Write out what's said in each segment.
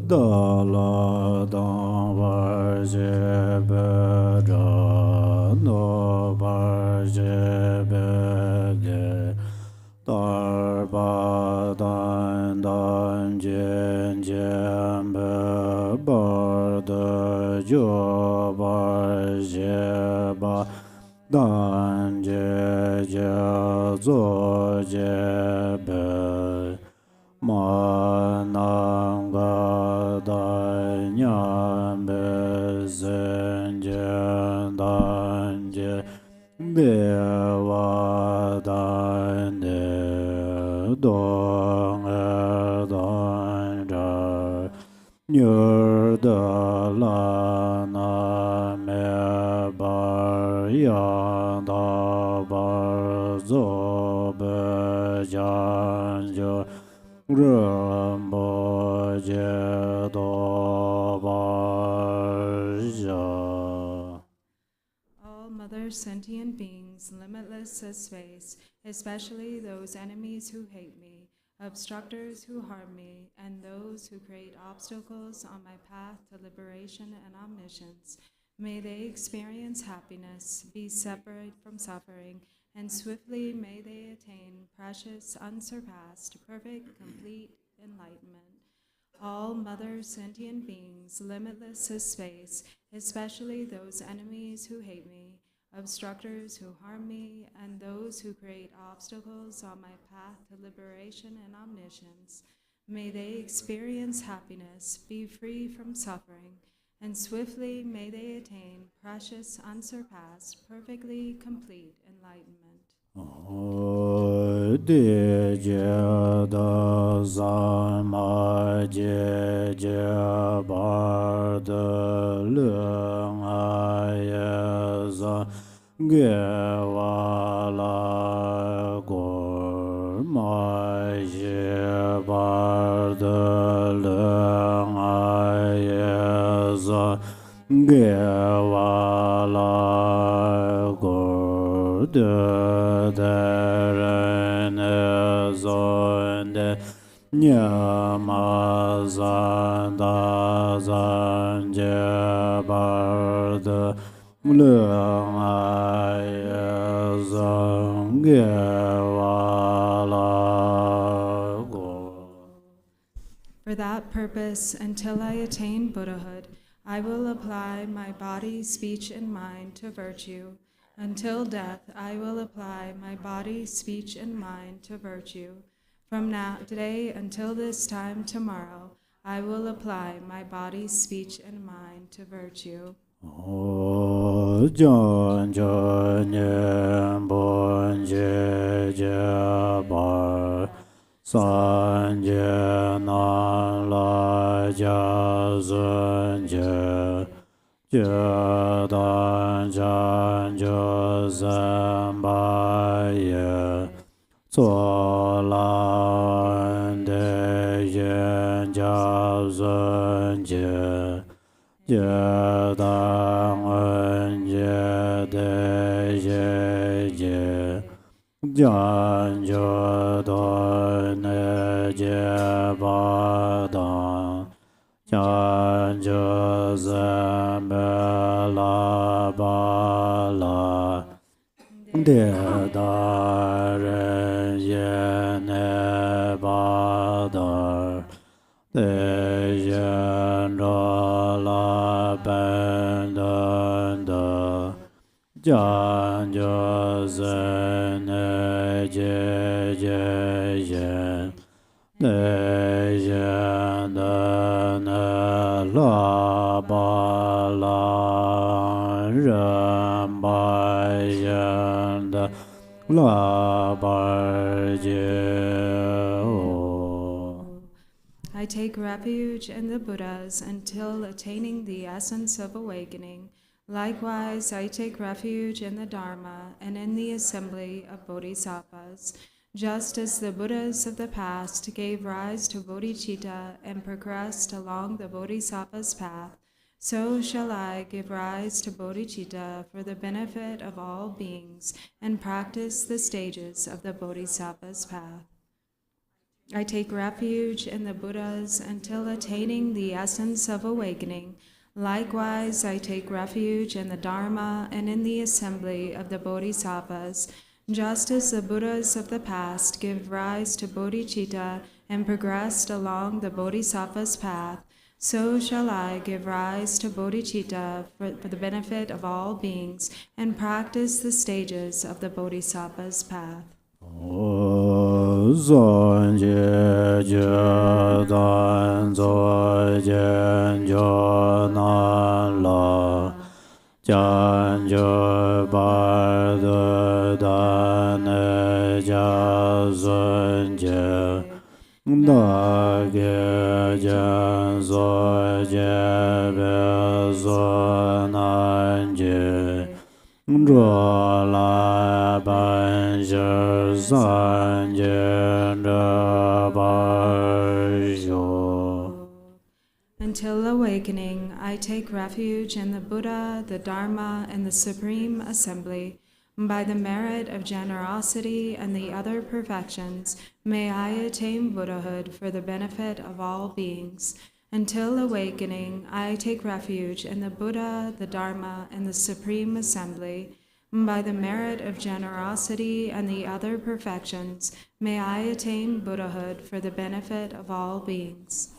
Dala Dang Varje no Varje Bege Darba Dan Dan Jen Jen Be Bar De Jo Varje Ba Dan Je Je Zo Je Be Ma Nang Ga Da Nyan Be Zen Jen Dan Je Be Wa Dan De Dong Dan Ra Nyur Da La Na Me Bar Yang Da Bar Zo Be Jan Jo Rambo Je Do Bar Ja. All mother sentient beings, limitless as space, especially those enemies who hate me, obstructors who harm me, and those who create obstacles on my path to liberation and omniscience, may they experience happiness, be separate from suffering, and swiftly may they attain precious, unsurpassed, perfect, complete enlightenment. All mother sentient beings, limitless as space, especially those enemies who hate me, obstructors who harm me, and those who create obstacles on my path to liberation and omniscience, may they experience happiness, be free from suffering, and swiftly may they attain precious, unsurpassed, perfectly complete enlightenment. De Je Da Zan Ma Je Je Bar De Lung A Ye Zan Ge Wa La Gor Ma Je Bar De Lung A Ye Zan Ge Wa La Gor De Nyima Zan Da Zan Je Bar De Lung A Ye Zan Ge Wa La Go. For that purpose, until I attain Buddhahood, I will apply my body, speech, and mind to virtue. Until death, I will apply my body, speech, and mind to virtue. From now, today until this time tomorrow, I will apply my body, speech, and mind to virtue. Jan Jan Yen Bon Je Je Bar San Je Nan La Ja Zun Je Je Dan Jan Jo Zan Ba Ye Zuo Lan De Yen Jia Zun Je Je Dan Wen Je De Je Je Jian Jo Do Ne Je Ba Dan Jian Jo Zhen Be La Ba La De Da Ren Ye Ne Ba Da De Yen Ro La Ben Dan Da Jian Jo Zhen Ne Je Je Yen Ne Yen Da Ne La Ba La Ren Ba Yen Da La Ba Je O. I take refuge in the Buddhas until attaining the essence of awakening. Likewise, I take refuge in the Dharma and in the assembly of bodhisattvas. Just as the Buddhas of the past gave rise to bodhicitta and progressed along the bodhisattva's path, so shall I give rise to bodhicitta for the benefit of all beings and practice the stages of the bodhisattva's path. I take refuge in the Buddhas until attaining the essence of awakening. Likewise, I take refuge in the Dharma and in the assembly of the Bodhisattvas. Just as the Buddhas of the past give rise to bodhichitta and progressed along the Bodhisattva's path, so shall I give rise to bodhichitta for the benefit of all beings and practice the stages of the Bodhisattva's path. Until awakening, I take refuge in the Buddha, the Dharma, and the Supreme Assembly. By the merit of generosity and the other perfections, may I attain Buddhahood for the benefit of all beings. Until awakening, I take refuge in the Buddha, the Dharma, and the Supreme Assembly. By the merit of generosity and the other perfections, may I attain Buddhahood for the benefit of all beings.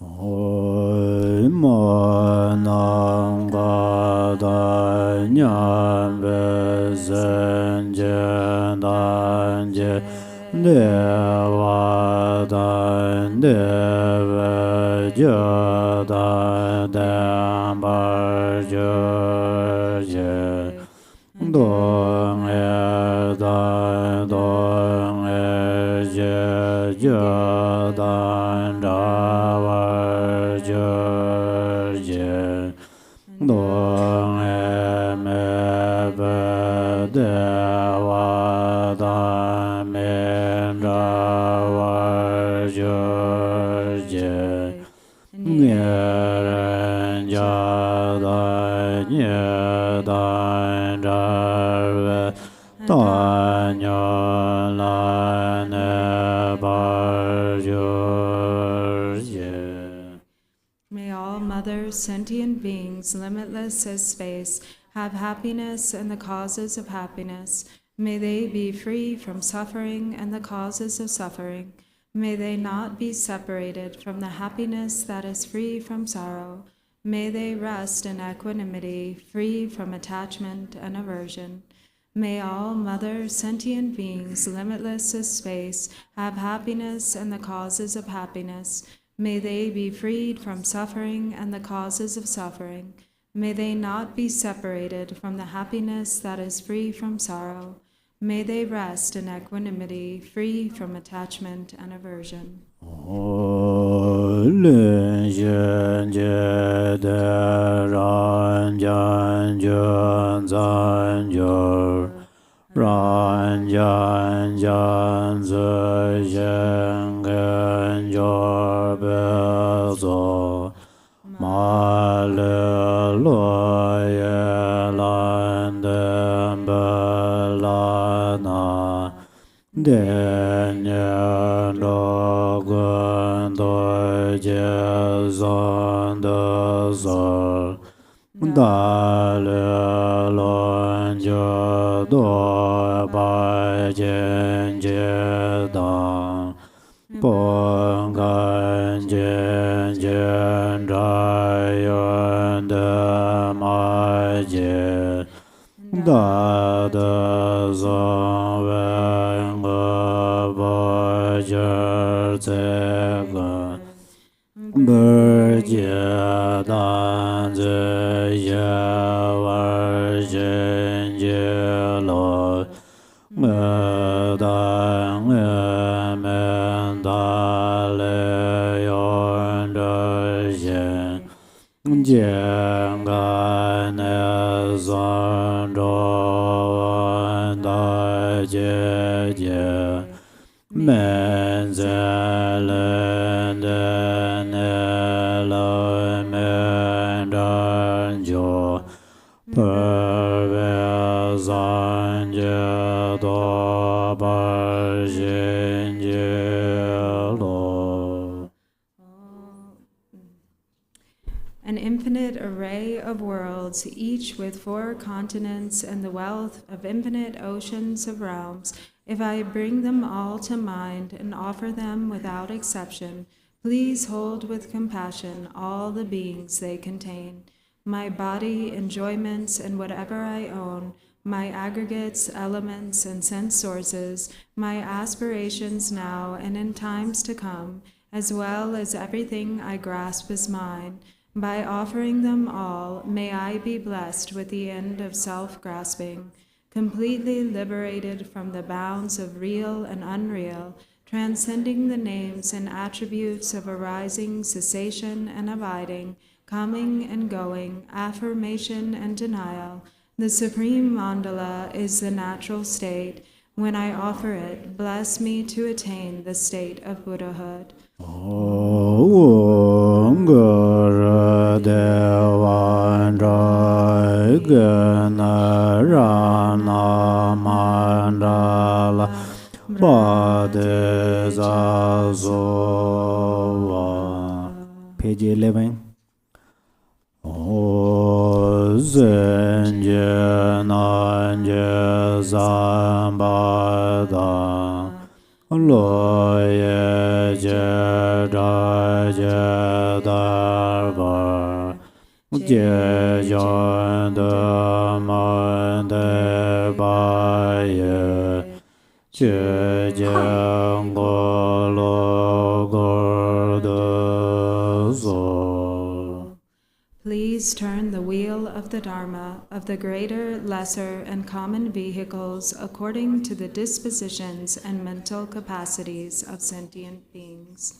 May all mother sentient beings, limitless as space, have happiness and the causes of happiness. May they be free from suffering and the causes of suffering. May they not be separated from the happiness that is free from sorrow. May they rest in equanimity, free from attachment and aversion. May all mother sentient beings, limitless as space, have happiness and the causes of happiness. May they be freed from suffering and the causes of suffering. May they not be separated from the happiness that is free from sorrow. May they rest in equanimity, free from attachment and aversion. Lord. infinite array of worlds, each with 4 continents and the wealth of infinite oceans of realms, if I bring them all to mind and offer them without exception, please hold with compassion all the beings they contain. My body, enjoyments, and whatever I own, my aggregates, elements, and sense sources, my aspirations now and in times to come, as well as everything I grasp as mine. By offering them all, may I be blessed with the end of self-grasping, completely liberated from the bounds of real and unreal, transcending the names and attributes of arising, cessation, and abiding, coming and going, affirmation and denial. The supreme mandala is the natural state. When I offer it, bless me to attain the state of Buddhahood. Om Guru Devandra Ganarana Mandala Bodhisattva. Page 11. O Zenje Nanje Zambada Loye Jeda Jedarbar Jejan Mande Baye Jejan Golo Gordozo. Please turn the wheel of the Dharma of the greater, lesser, and common vehicles according to the dispositions and mental capacities of sentient beings.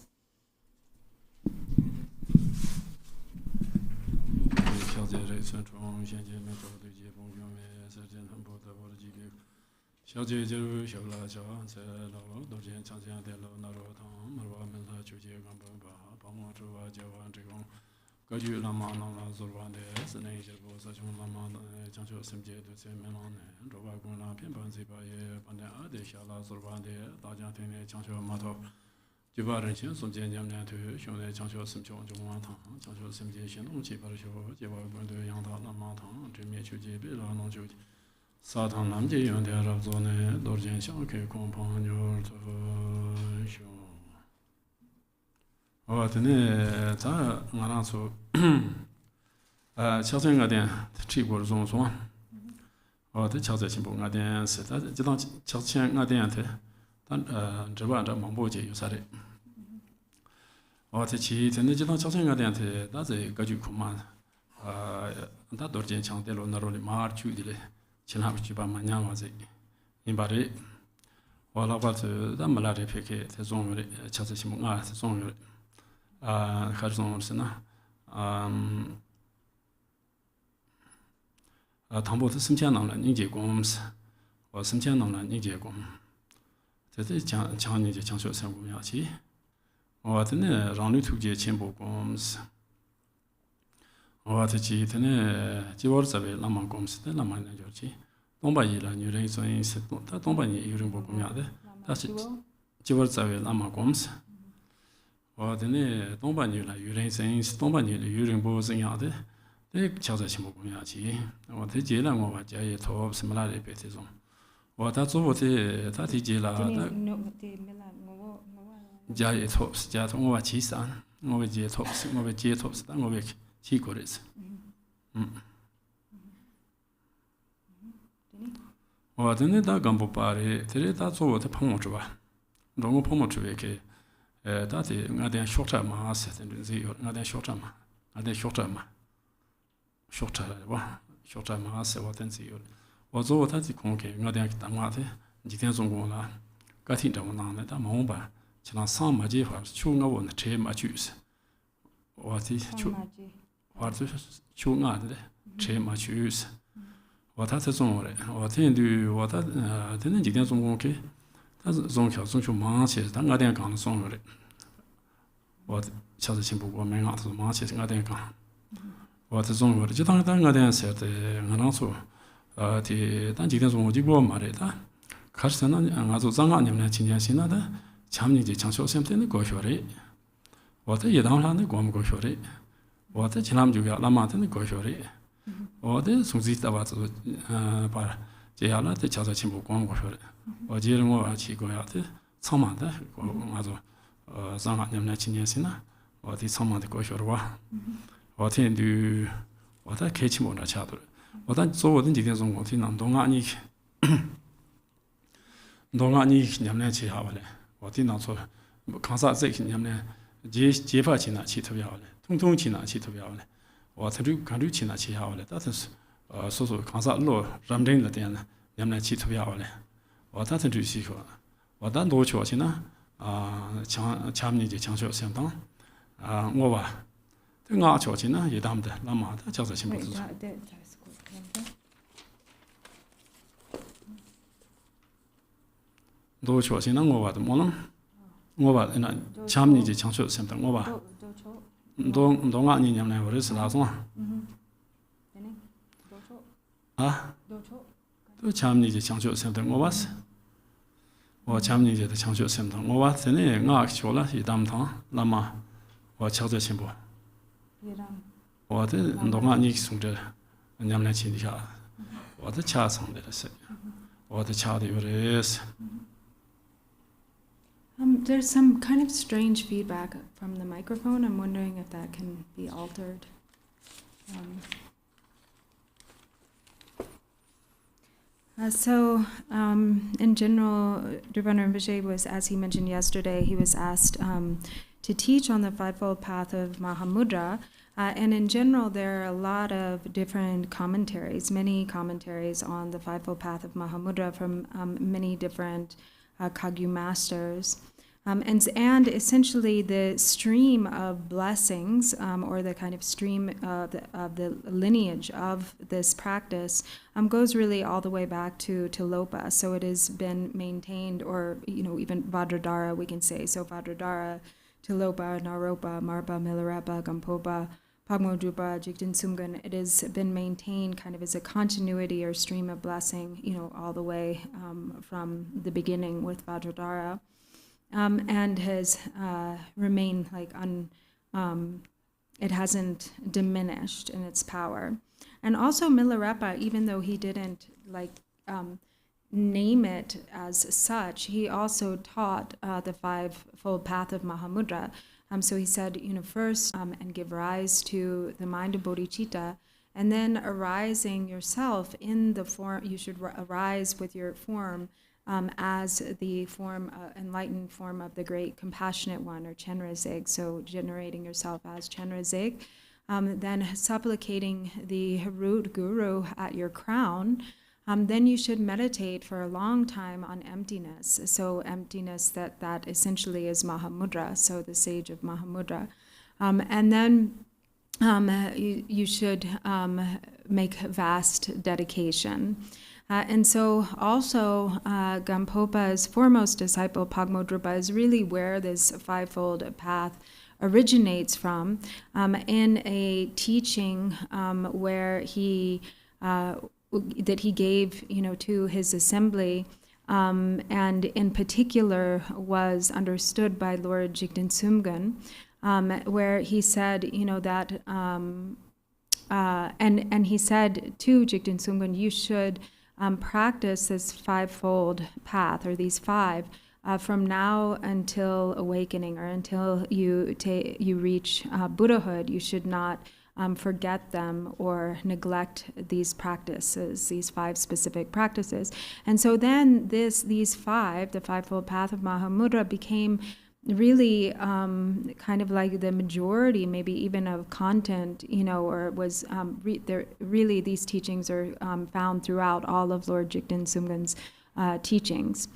Gaju lama nana zulwande Lineage Bosachun lama Chancho Simje to Semenon Roba Guna Pimpan Sipaye Panda Ade Shala Zulwande Dajantine Chancho Mato Drupon Rinchen Dorjee to Shone Chancho Simcho Jumatan Chancho Simje Shinong Chiparsho Jiva Bundu Yanta Lamatan Jimmy Chuji Bila Nonju Satan Namji Yonde Rabzone Dorjee Shanke Compagnon to Show. Tene za ngana so Gyaltsen ga dian Chig gu zong song de Gyaltsen xin bu ga dian se da ji dang Gyaltsen ga dian te dan zhe da Mahamudra yu sa de te qi tene ji dang Gyaltsen ga dian te da ze ga ju ku ma da Dorjee chang de lo na ro le ma chu de le qin ha ju ba ma nyang wa ze yin ba de wa la ba te da ma la de pe ke te zong le Gyaltsen xin bu ga te zong le 가르쳐놓으시나 당보도 심지어는 이제 공스 와 심지어는 이제 공这讲你就讲说生活样子我真的让你突击前部公司我这几天呢就我这边那么公司的那么那就去东北了女人所以是他东北有人不公样的但是就我这边那么公司我的呢，东北女了，有人生是东北女的，有人不生样的，这瞧着什么公样子？我提起了我家也托什么来的别这种，我他做我的，他提起了，家也托是家托我七三，我接托是我接托是，但我去过的是，我真的他干不罢的，这里他做我的朋友是吧？让我朋友出来去。大体我哋short term嘛，是等于是我哋short term嘛，我哋short term嘛，short term 哇，short term嘛是我等于有，我做我他是空嘅，我哋打我哋几天中工啦，隔天就我拿嚟打忙吧，其他上嘛这话，就我我车嘛就是，我哋就，或者就我哋车嘛就是，我他这种嘞，我听到我他等几天中工嘅。但是中考中学忙起，但我点讲中学的，我小时进步过，没讲是忙起，我点讲，我这中学的，就当我点写的，我当初，但几天中我就过嘛的，但开始呢，我做张你们的今年新的，前年就强学生的过学的，我这一当上的过没过学的，我的前两句要那么的过去的，我的从自己的话就是把接下来的叫做全部光过去的，我接着我去过要的苍茫的我说上海人来青年心呐，我的苍茫的过去的话，我听的我在开启我那恰的，我在做我的几天中我听南东啊你。东岸你年来去好了，我听到说，康萨这年来结发去哪去特别好了，通去哪去特别好了，我他就看就去哪去好了，但是说康萨路认真了点呢，年来去特别好了，我他就去说，我单独去去呢强你就强学相当我吧，这俺去去呢也他们的那么的叫做什么子？都确实呢，我话的么呢？我话那强你就强学相当我吧，都俺年来或者是哪种啊？都强你就强学相当我吧是，我强你就强学相当我吧，现在俺学了也当堂，那么我强着进步，我的都俺你送着年来去下，我的强上的是，我的强的有的是。There's some kind of strange feedback from the microphone. I'm wondering if that can be altered. In general, Drupon Rinchen was, as he mentioned yesterday, he was asked to teach on the fivefold path of Mahamudra. And in general, there are a lot of different commentaries, many commentaries on the fivefold path of Mahamudra from many different Kagyu masters. And essentially the stream of blessings, or the kind of stream of the lineage of this practice, goes really all the way back to Lopa. So it has been maintained, or even Vajradhara, we can say. So Vajradhara, Tilopa, Naropa, Marpa, Milarepa, Gampopa, Pagmodrupa, Jigten Sumgun, it has been maintained kind of as a continuity or stream of blessing, all the way from the beginning with Vajradhara. And has remained it hasn't diminished in its power. And also Milarepa, even though he didn't name it as such, he also taught the fivefold path of Mahamudra. So he said, first and give rise to the mind of bodhichitta, and then arising yourself in the form, you should arise with your form as the form, enlightened form of the great compassionate one, or Chenrezig, so generating yourself as Chenrezig, then supplicating the root guru at your crown, then you should meditate for a long time on emptiness. So emptiness that essentially is Mahamudra, so the sage of Mahamudra. And then you should make vast dedication. And so also Gampopa's foremost disciple, Pagmodrupa, is really where this fivefold path originates from, in a teaching where he that he gave to his assembly, and in particular was understood by Lord Jigten Sumgun, where he said that and he said to Jigten Sumgun, you should practice this fivefold path, or these five, from now until awakening, or until you reach Buddhahood. You should not forget them or neglect these practices, these five specific practices. And so then these five, the fivefold path of Mahamudra, became really kind of like the majority, maybe even of content, or was really these teachings are found throughout all of Lord Jigten Sumgun's teachings.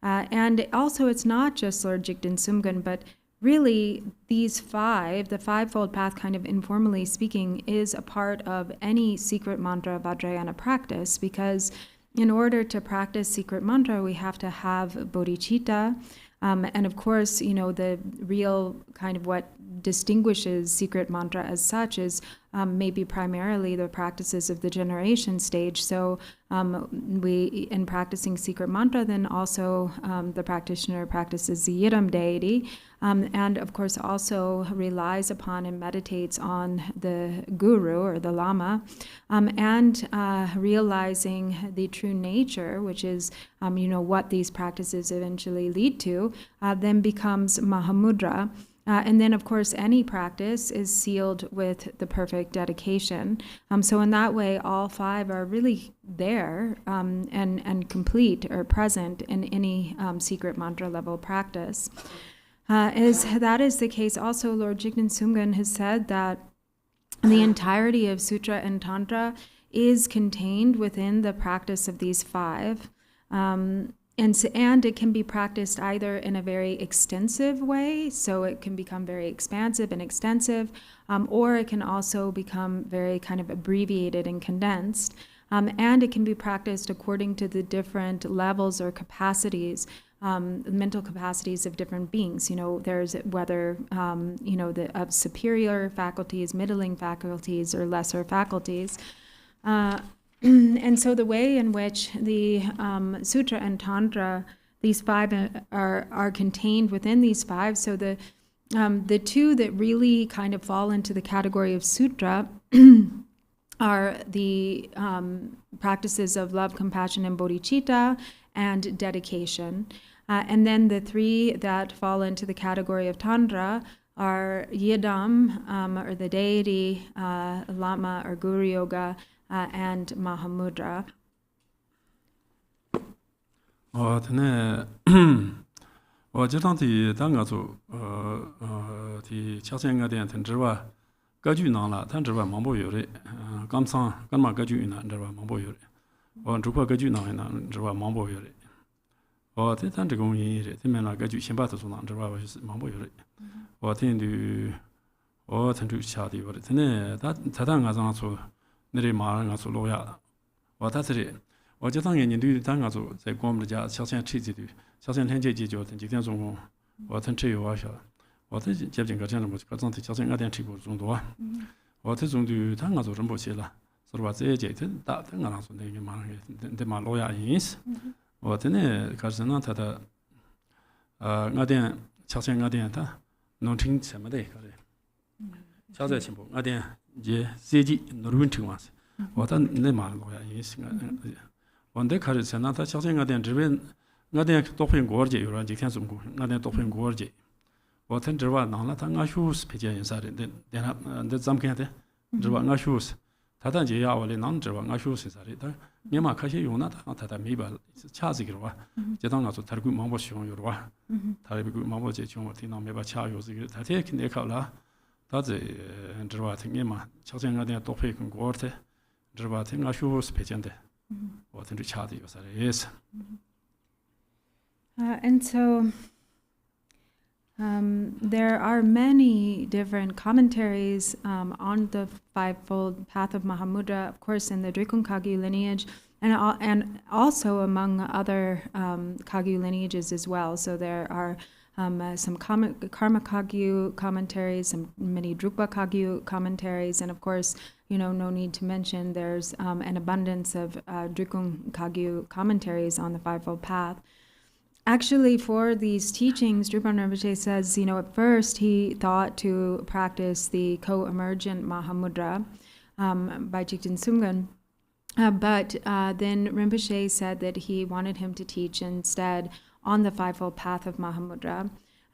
And also it's not just Lord Jigten Sumgun, but really these five, the fivefold path, kind of informally speaking, is a part of any secret mantra Vajrayana practice, because in order to practice secret mantra, we have to have bodhicitta. And of course, the real kind of what distinguishes secret mantra as such is maybe primarily the practices of the generation stage. So we, in practicing secret mantra, then also the practitioner practices the Yidam deity, and of course also relies upon and meditates on the guru or the lama, and realizing the true nature, which is what these practices eventually lead to, then becomes Mahamudra. And then, of course, any practice is sealed with the perfect dedication. So in that way, all five are really there and complete or present in any secret mantra level practice. As that is the case, also Lord Jigten Sumgön has said that the entirety of Sutra and Tantra is contained within the practice of these five. And it can be practiced either in a very extensive way, so it can become very expansive and extensive, or it can also become very kind of abbreviated and condensed. And it can be practiced according to the different levels or capacities, mental capacities of different beings. There's whether, of superior faculties, middling faculties, or lesser faculties. And so the way in which the Sutra and Tantra, these five are contained within these five, so the two that really kind of fall into the category of Sutra are the practices of love, compassion, and bodhichitta, and dedication. And then the three that fall into the category of Tantra are Yidam, or the deity, Lama, or Guru Yoga, and Mahamudra. Jitanti Dangazu, the Chasanga and Tendriva, Gaju Nala, Tendriva Mambo Yuri, Gamsan, Gama Gaju in Andreva Mambo Yuri, or Drupa Gaju Nana, Andreva Mambo Yuri, or the Tandragon, the Mena Gaju Shimbata Andreva Mambo Yuri, or Tendu, or Tendu Chadi, or Tene, that Tadanga. Nere Maranga Soloya, or that's it. Or Jatang and do Tangazo, they go to Gyaltsen Chig, Gyaltsen Khenchen, and Gyaltsen, or Tenche Washa, or the Jabin Gajan was present to Gyaltsen Adian Chibu Zundua, or the Zundu Tangazo Rambosilla, so was aged that Tangazo, the Maloya is, or Tene Kazanata, Gadian, Gyaltsen Gadianta, non ting Samade. Chazai Simple, Gadian. Ziji Norwinting was. What a Nema is one day carries another Chasing Gadian driven Gadian Topping Gorge, or Jicansum, Gadian Topping Gorge. What in Drava Nala shoes, Pija inside it, then the Zamkate, Drava shoes. Tataji hourly non Drava shoes inside it. Nyima Kashi Yunata, Tata Mabel, Chazigua, Jatanga to Targu Mambo Shon Yurwa, Taribu Mambo Jechon, Tina Meba Chayos, Tatek in Ekala. That's a Dravating Nyima, Chasing Gadian Topic and Gorte, Dravating shoes, Pejante. What in the chat is. And so there are many different commentaries on the fivefold path of Mahamudra, of course, in the Drupon Kagyu lineage, and also among other Kagyu lineages as well. So there are some Karma Kagyu commentaries, many Drupa Kagyu commentaries, and of course, no need to mention there's an abundance of Drupon Kagyu commentaries on the Fivefold Path. Actually, for these teachings, Drupon Rinchen says, at first he thought to practice the co-emergent Mahamudra by Jigten Sumgön, but then Rinpoche said that he wanted him to teach instead on the Fivefold Path of Mahamudra.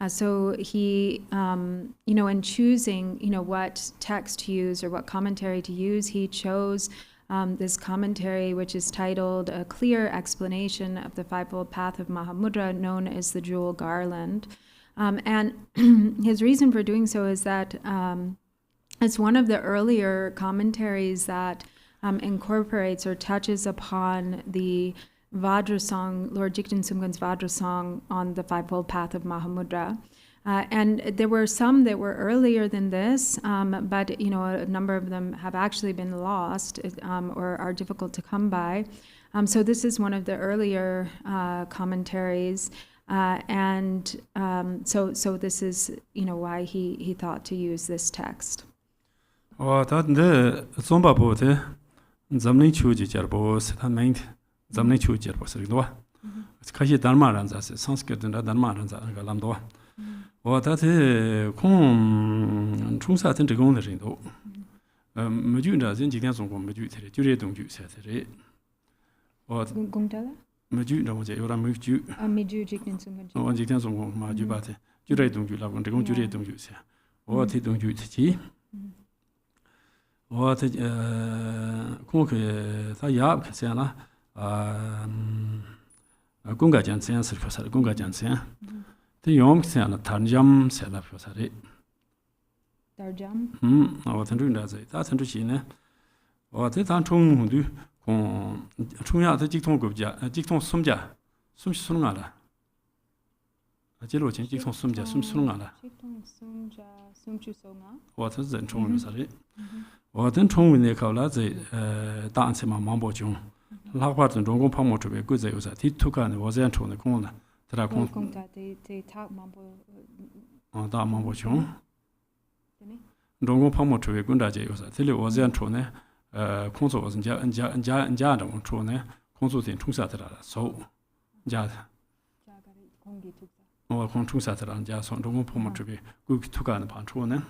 So he, in choosing, what text to use or what commentary to use, he chose this commentary, which is titled A Clear Explanation of the Fivefold Path of Mahamudra, known as the Jewel Garland. And his reason for doing so is that it's one of the earlier commentaries that incorporates or touches upon the Vajra song, Lord Jigten Sumgön's Vajra song on the Fivefold Path of Mahamudra. And there were some that were earlier than this, but a number of them have actually been lost or are difficult to come by. So this is one of the earlier commentaries. So this is, why he thought to use this text. 다른데 좀바보데 잠니 추지 저보 스타메인트 잠니 추지 저보 스리도와 카시 달마란 자세 산스크르트나 달마란 자가 람도와 다테 콩 총사든 저공의 정도 머주나 진지된 성공 머주 tere 주례 동주 세세레 공달라 머주나 뭐제 요라 머주 미주 직된 성공 원지된 성공 마주바테 주례 동주 라고 저공 주례 동주 세 테 동주 지 공그 다야 그세나 공가 잔센 서커사 공가 잔센 대 용세나 단잠 세라 표사리 달잠 어떤준다지 다 선주시네 어때 총도 공 총야의 직통급자 직통 숨자 숨 쉬는 거라 제로 직통 숨자 숨 쉬는 거라 직통 숨자 숨 추송아 어떤 총을 사리 어떤 총문에 가라지 단체마 망보중 라과든 중공 방모트베 그제요사 디투간의 워전 총의 공나 드라 공다 데이터 망보 다 망보중 중공 방모트베 군다제 요사 딜리 워전 총의 공소 원자 안자 총의 공소된 총사들라 소 자 공기 투자 공총사들라 안자 중공 방모트베 그 투간의 방초는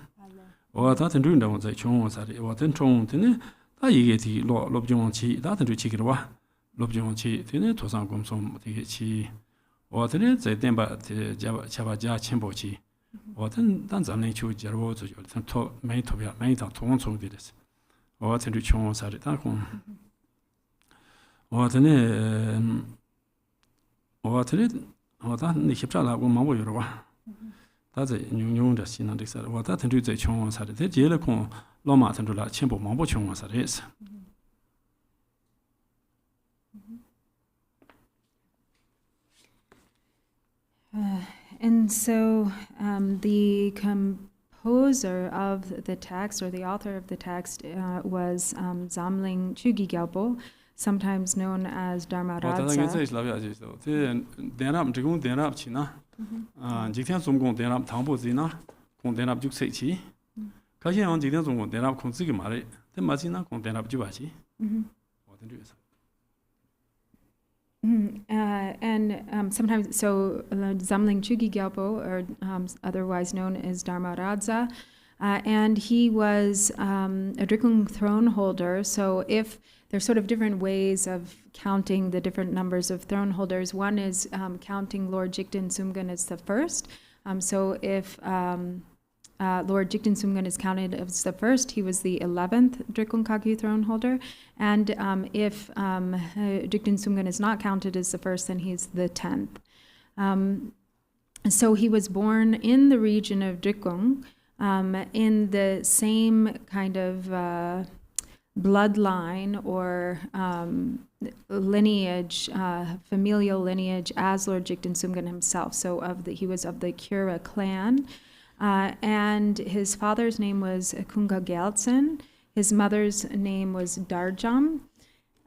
다른 중도 在穷啥的다른 총들은 다 이게 뒤 롭종치 다른 주치기로와 롭종치 되는 도상공송 되게 치 다른 在电바 자바자 첨보치 다른 단zam내 추저로 저 토 메이토비아 메이타 통총들스 다른 총啥的다공 다른 다른 협자라고 마고 여러와 다제 뉴뉴的新的事，我大程度在穷啥的，在结了空老马程度了，全部忙不穷啥的意思。And so the composer of the text, or the author of the text, was Zamling Chugi Gyalpo, sometimes known as Dharma Radza. 직天总共 대납 당보지나 공 대납 6세치 가시한 직天总共 대납 공지기 말에 대마지나 공 대납 주바지 어떤 주에서 and sometimes so Zamling Chugi Gyalpo, or otherwise known as Dharma Radza, and he was a Drikung throne holder. So if there's sort of different ways of counting the different numbers of throne holders. One is counting Lord Jigten Sumgun as the first. So if Lord Jigten Sumgun is counted as the first, he was the 11th Drikung Kagyu throne holder. And if Jigten Sumgun is not counted as the first, then he's the 10th. So he was born in the region of Drikung, in the same kind of bloodline or lineage, familial lineage as Lord Jigten Sumgun himself. So he was of the Kura clan, and his father's name was Kunga Gyaltsen. His mother's name was Darjam,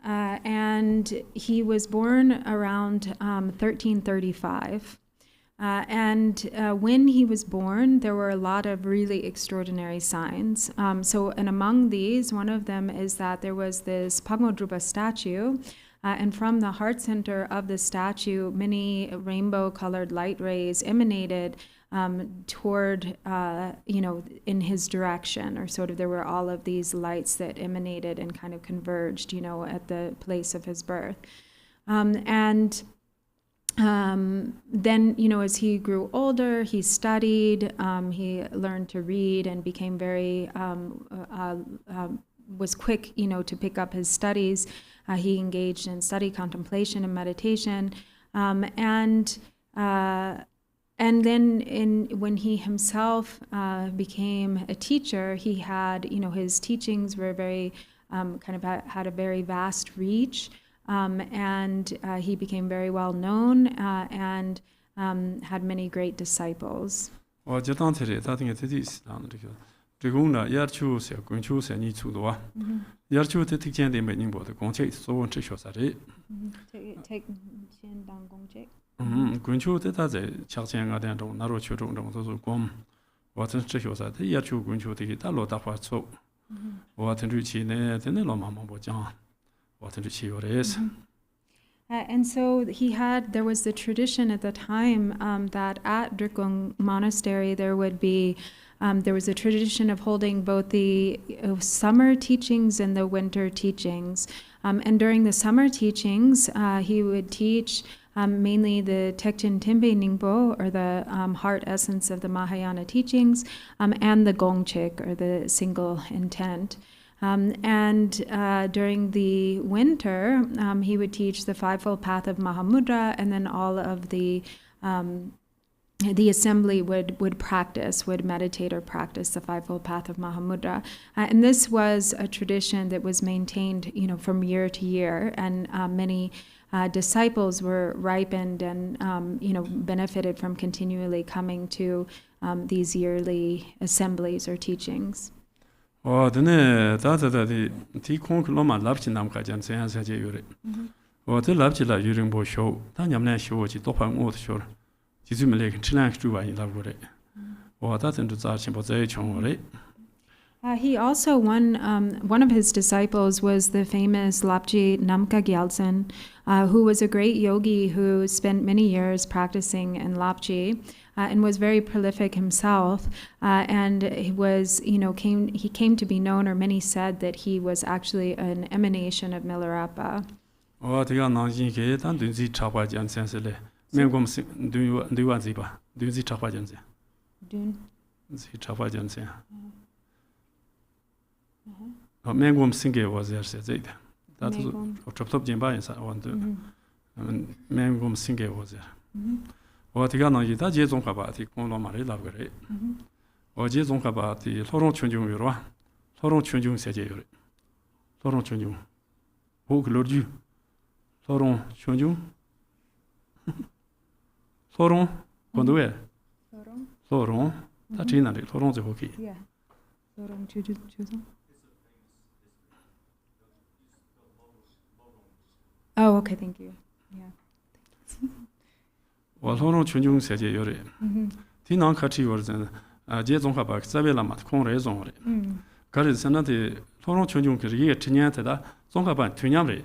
and he was born around 1335. And when he was born, there were a lot of really extraordinary signs. And among these, one of them is that there was this Pagmodrupa statue, and from the heart center of the statue, many rainbow-colored light rays emanated toward, in his direction, or sort of there were all of these lights that emanated and kind of converged, at the place of his birth. Then, as he grew older, he studied, he learned to read and became very, was quick, to pick up his studies. He engaged in study, contemplation, and meditation. And then when he himself became a teacher, he had, his teachings were very, had a very vast reach. And he became very well known and had many great disciples. Gunchu te ta ze chakchen nga den dong naro chu dong dong zo gom wa ten zhe xiu sa te ya chu gunchu te ta lo da hua cu wa ten zhu qi ne ten ne lo ma mo bo jiang wa ten zhu qi yo re is. And so there was the tradition at the time that at Drupon Monastery there was a tradition of holding both the summer teachings and the winter teachings. And during the summer teachings, he would teach mainly the Tekchen Tenpe Ningpo, or the heart essence of the Mahayana teachings, and the Gong Chig, or the single intent. And during the winter, he would teach the Fivefold Path of Mahamudra, and then all of the assembly would meditate or practice the Fivefold Path of Mahamudra. And this was a tradition that was maintained, from year to year, and many disciples were ripened and, benefited from continually coming to these yearly assemblies or teachings. Dene da ti kong lo ma lab chi nam ka jan sen sa je yure. Te lab chi la yuring bo show, ta nyam na show chi to pa ngo de show. Ji zu me le chi lang chu ba yin la go re. Da ten zu za chen bo zai chong re. He also, one of his disciples was the famous Lapji Namka Gyaltsen, who was a great yogi who spent many years practicing in Lapji. And was very prolific himself, and he was, he came to be known, or many said that he was actually an emanation of Milarepa. 다 제 Tsongkhapa ti kong lo ma le la gre. 제 Tsongkhapa ti Lorong Chunjung yo wa. Lorong Chunjung se je yo. Lorong Chunjung. Ho glorju. Lorong Chunjung. Lorong kondo e. Lorong. Ta chi na le Lorong ze ho ki. Yeah. Lorong Chunjung. Oh, okay, thank you. Yeah. Lorong Chunjung se je yo re. Ti nang ka chi yo zhen. 제 Tsongkhapa za be la ma kong re zong re. Ka re san na de Lorong Chunjung ke ye chen yan da Tsongkhapa tu nyam re.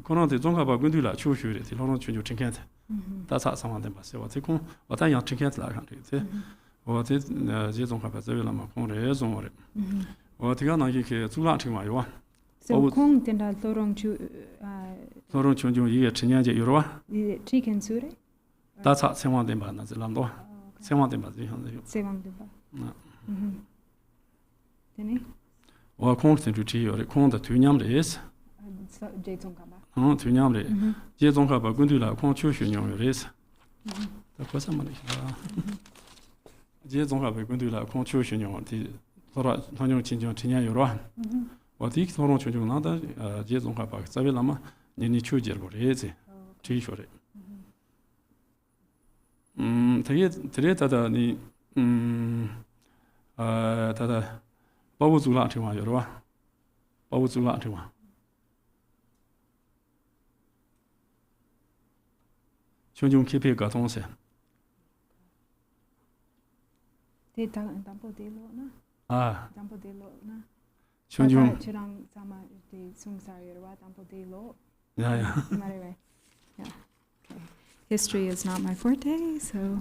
Ko na de Tsongkhapa gun du la chu shu re. Ti Lorong Chunjung chen kan. Da sa sa ma de ba se wa ti kong wa ta yang chen kan la kan re. Ti wa ti 제 Tsongkhapa za be la ma kong re zong re. Wa ti ga na ye ke zu la chen ma yo wa. So kong den da Lorong Chunjung ye chen yan je yo wa. Chi kan su re. Da sa chen wa de ba na ze lam do. 생활 때 맞지 현재. 생활 때 봐. 되네. 와 콘텐츠 주치요. 콘도 투냠레스. 제 Tsongkhapa. 투냠레. 제 Tsongkhapa 군들라 콘추슈뇽레스. 다 거사 말이야. 제 Tsongkhapa 군들라 콘추슈뇽티 서로 선용 진정 진행 요로. 어디 서로 조정 나다 제 Tsongkhapa 자벨라마 니니 추지르고레지. 지쇼레. 되게 드레다다 니 다다 바우줄라 정말 여러 봐. 바우줄라 정말. 전중 기피가 동세. 데이터 담보데로나. 담보데로나. 전중 저랑 자마 데 숭사여와 담보데로. 야야. 말해. Yeah. History is not my forte, so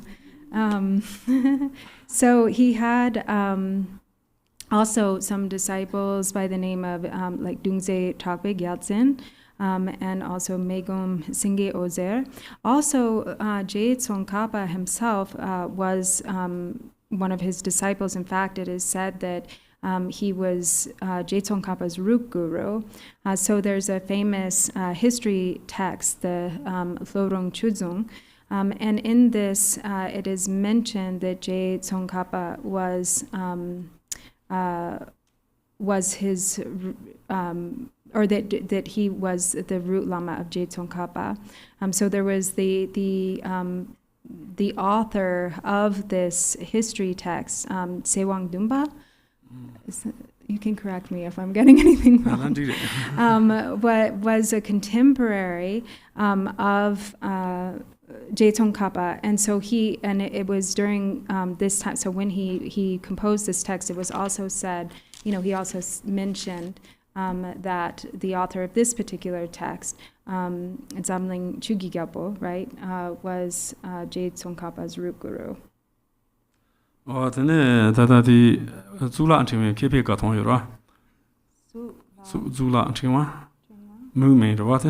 so he had also some disciples by the name of like Dungse Chakwe Gyaltsen, and also Megum Singye Ozer. Also, Tsongkhapa himself was one of his disciples. In fact, it is said that he was Tsongkhapa's root guru. So there's a famous history text, the Lorong Chuzung, and in this it is mentioned that Tsongkhapa was his or that he was the root lama of Tsongkhapa. So there was the author of this history text, Sewang Dumba. You can correct me if I'm getting anything wrong. What was a contemporary of Tsongkhapa, and so it was during this time. So when he composed this text, it was also said, he also mentioned that the author of this particular text, Zamling Chugi Gyalpo, right, was Tsongkhapa's root guru. then the Zula Antiwa keep got on your Zula Antiwa movement or what?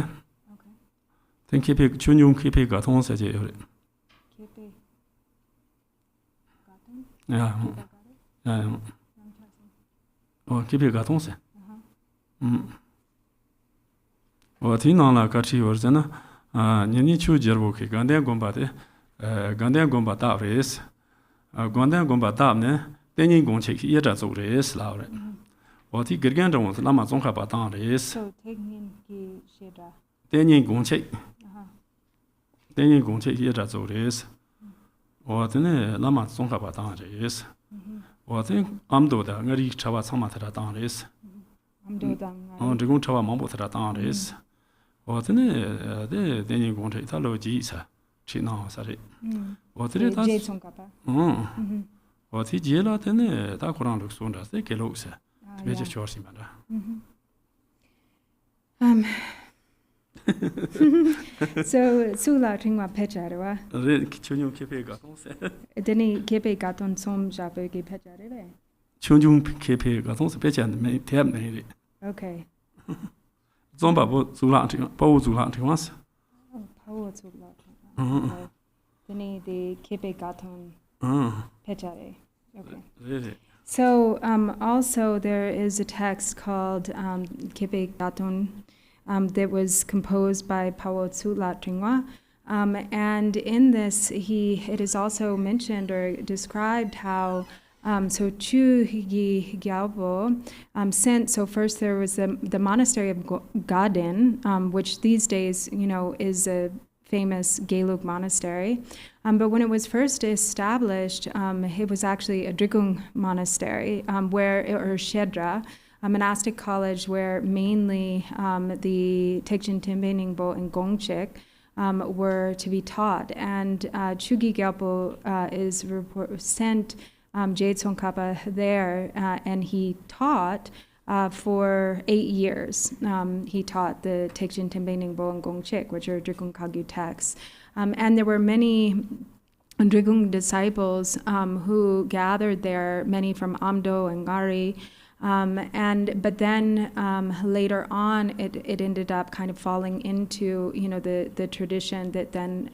Then keep it, Chunyung keep it got on, said you. Yeah. Oh, keep it got on, say. Oh, Tinala Kachi or Zena, Nini Chu Jerbuki, Gandia Gombate, Gandia Gombata race, Gandia Gombatamne, then you go check Yeda race, Laure. Or the Gerganda was Lama Tsongkhapa race. So taking Shedra. Then you go check. Then you go check Yeda race. Or then Lama Tsongkhapa race. Or then Amdo the Ngari Chava Samata race. On the Gunchava Mambo race. Or then you go to Italo Gisa, China, sorry. Or the Tsongkhapa. Or the Jela, then the Koran looks on as they get looks. Major choice, So Sula Tingwa Pecharwa. Chunjung Kepe Gaton said. Denny Kepe Gaton Som Japegi Pechareve. Chunjung Kepe Gaton's Pecha and may tell me. Okay. Zomba Zulanti, Bo Zulanti once. Oh, Power Zula. Denny the Kepe Gaton Pechare. Okay. Really? So also there is a text called Kepe Gaton that was composed by Pawo Tsulat Ringwa. And in this, it is also mentioned or described how so Chu Higi Gyalpo sent. So first there was the monastery of Gaden, which these days is a famous Gelug monastery. But when it was first established, it was actually a Drikung monastery, or Shedra, a monastic college where mainly the Tekchen Tenpe Ningbo and Gong Chig were to be taught. And Chugi Gyalpo sent Tsongkhapa there, and he taught for 8 years. He taught the Tekchen Tenpe Ningbo and Gong Chig, which are Drikung Kagyu texts. And there were many Drikung disciples who gathered there, many from Amdo and Ngari. But then later on, it ended up kind of falling into the tradition that then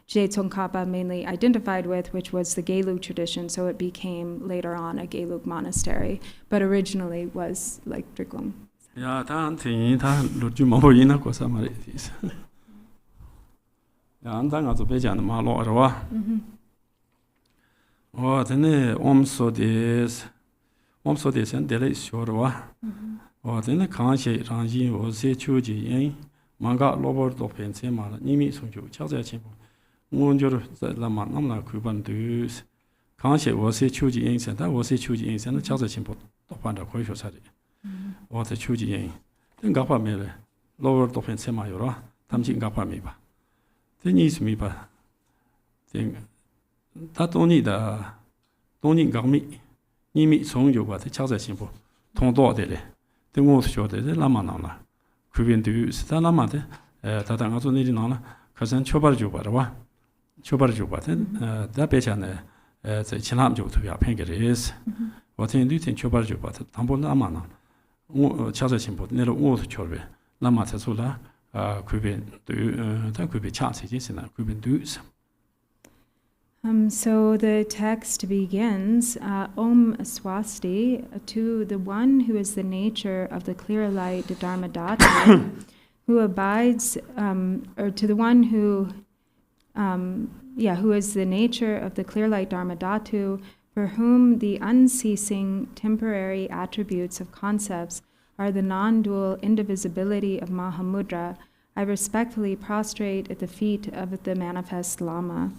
Tsongkhapa mainly identified with, which was the Gelug tradition. So it became later on a Gelug monastery, but originally was like Drikung. Yeah, I'm going to be on my law. Oh, then also this and delay sure. Oh, then the Khenchen Rangi was a Chuji, Manga Lover Dopen Sema, Nimi Sunju, Chazachim, Munjur, the Lama Namla Kuban Dus. Khenchen was a Chuji, and that was a Chuji, and the Chazachim upon the Kosho Sadi. What a Chuji, then Gapa Mele, Lower Dopen Sema Yora, Tamjin Gapa Miba. Then needs me, but that only the Doni Gami, Nimi Songju, but the Chaza simple, Tondo Dele, the most short, the Lamanana, Kubin to use the Lamate, Tatangazo Nidinana, Cousin Chobarju, but that Bechan, the Chinamjo to be a penguins. What in Lutin Chobarju, but Tambo Lamana, Chaza simple, never old Chorbe, Lamatasula. That could be chants, and could be do's. So the text begins, Om Swasti, to the one who is the nature of the clear light Dharmadhatu, who abides, or to the one who is the nature of the clear light Dharmadhatu, for whom the unceasing temporary attributes of concepts are the non-dual indivisibility of Mahamudra, I respectfully prostrate at the feet of the manifest Lama.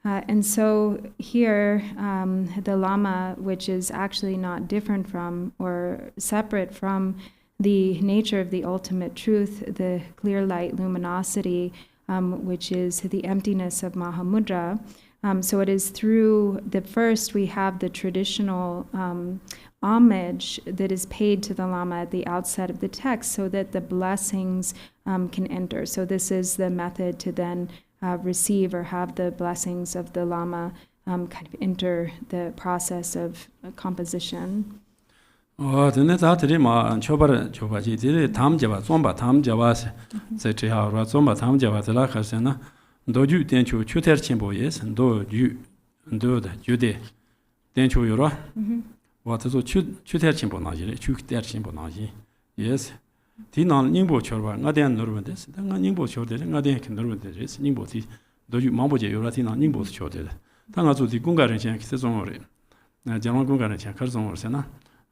And so here, the Lama, which is actually not different from or separate from the nature of the ultimate truth, the clear light luminosity, which is the emptiness of Mahamudra. So it is through the first we have the traditional homage that is paid to the Lama at the outset of the text so that the blessings can enter. So this is the method to then receive or have the blessings of the Lama kind of enter the process of composition. Then that Rima and Chobaji did Tam Java, Zomba, Tam Javas, Setia, Zomba, Tam Java, the Lakasena, do you then to Chuter Chimbo, yes, and do you do the Jude, then to Euro. What is Chuter Chimbo Naji, Chuk der Chimbo Naji, yes. Tina Nimbo Chorba, Nadian Norvendes, then Nimbo Chorder, Nadian can Norvendes, Nimbo, do you Mamboja, Uratina, Nimbo Chorder. Tangazu the Gunga Rinchen Kisomori, Jaman Gunga Rinchen Karzon Sena.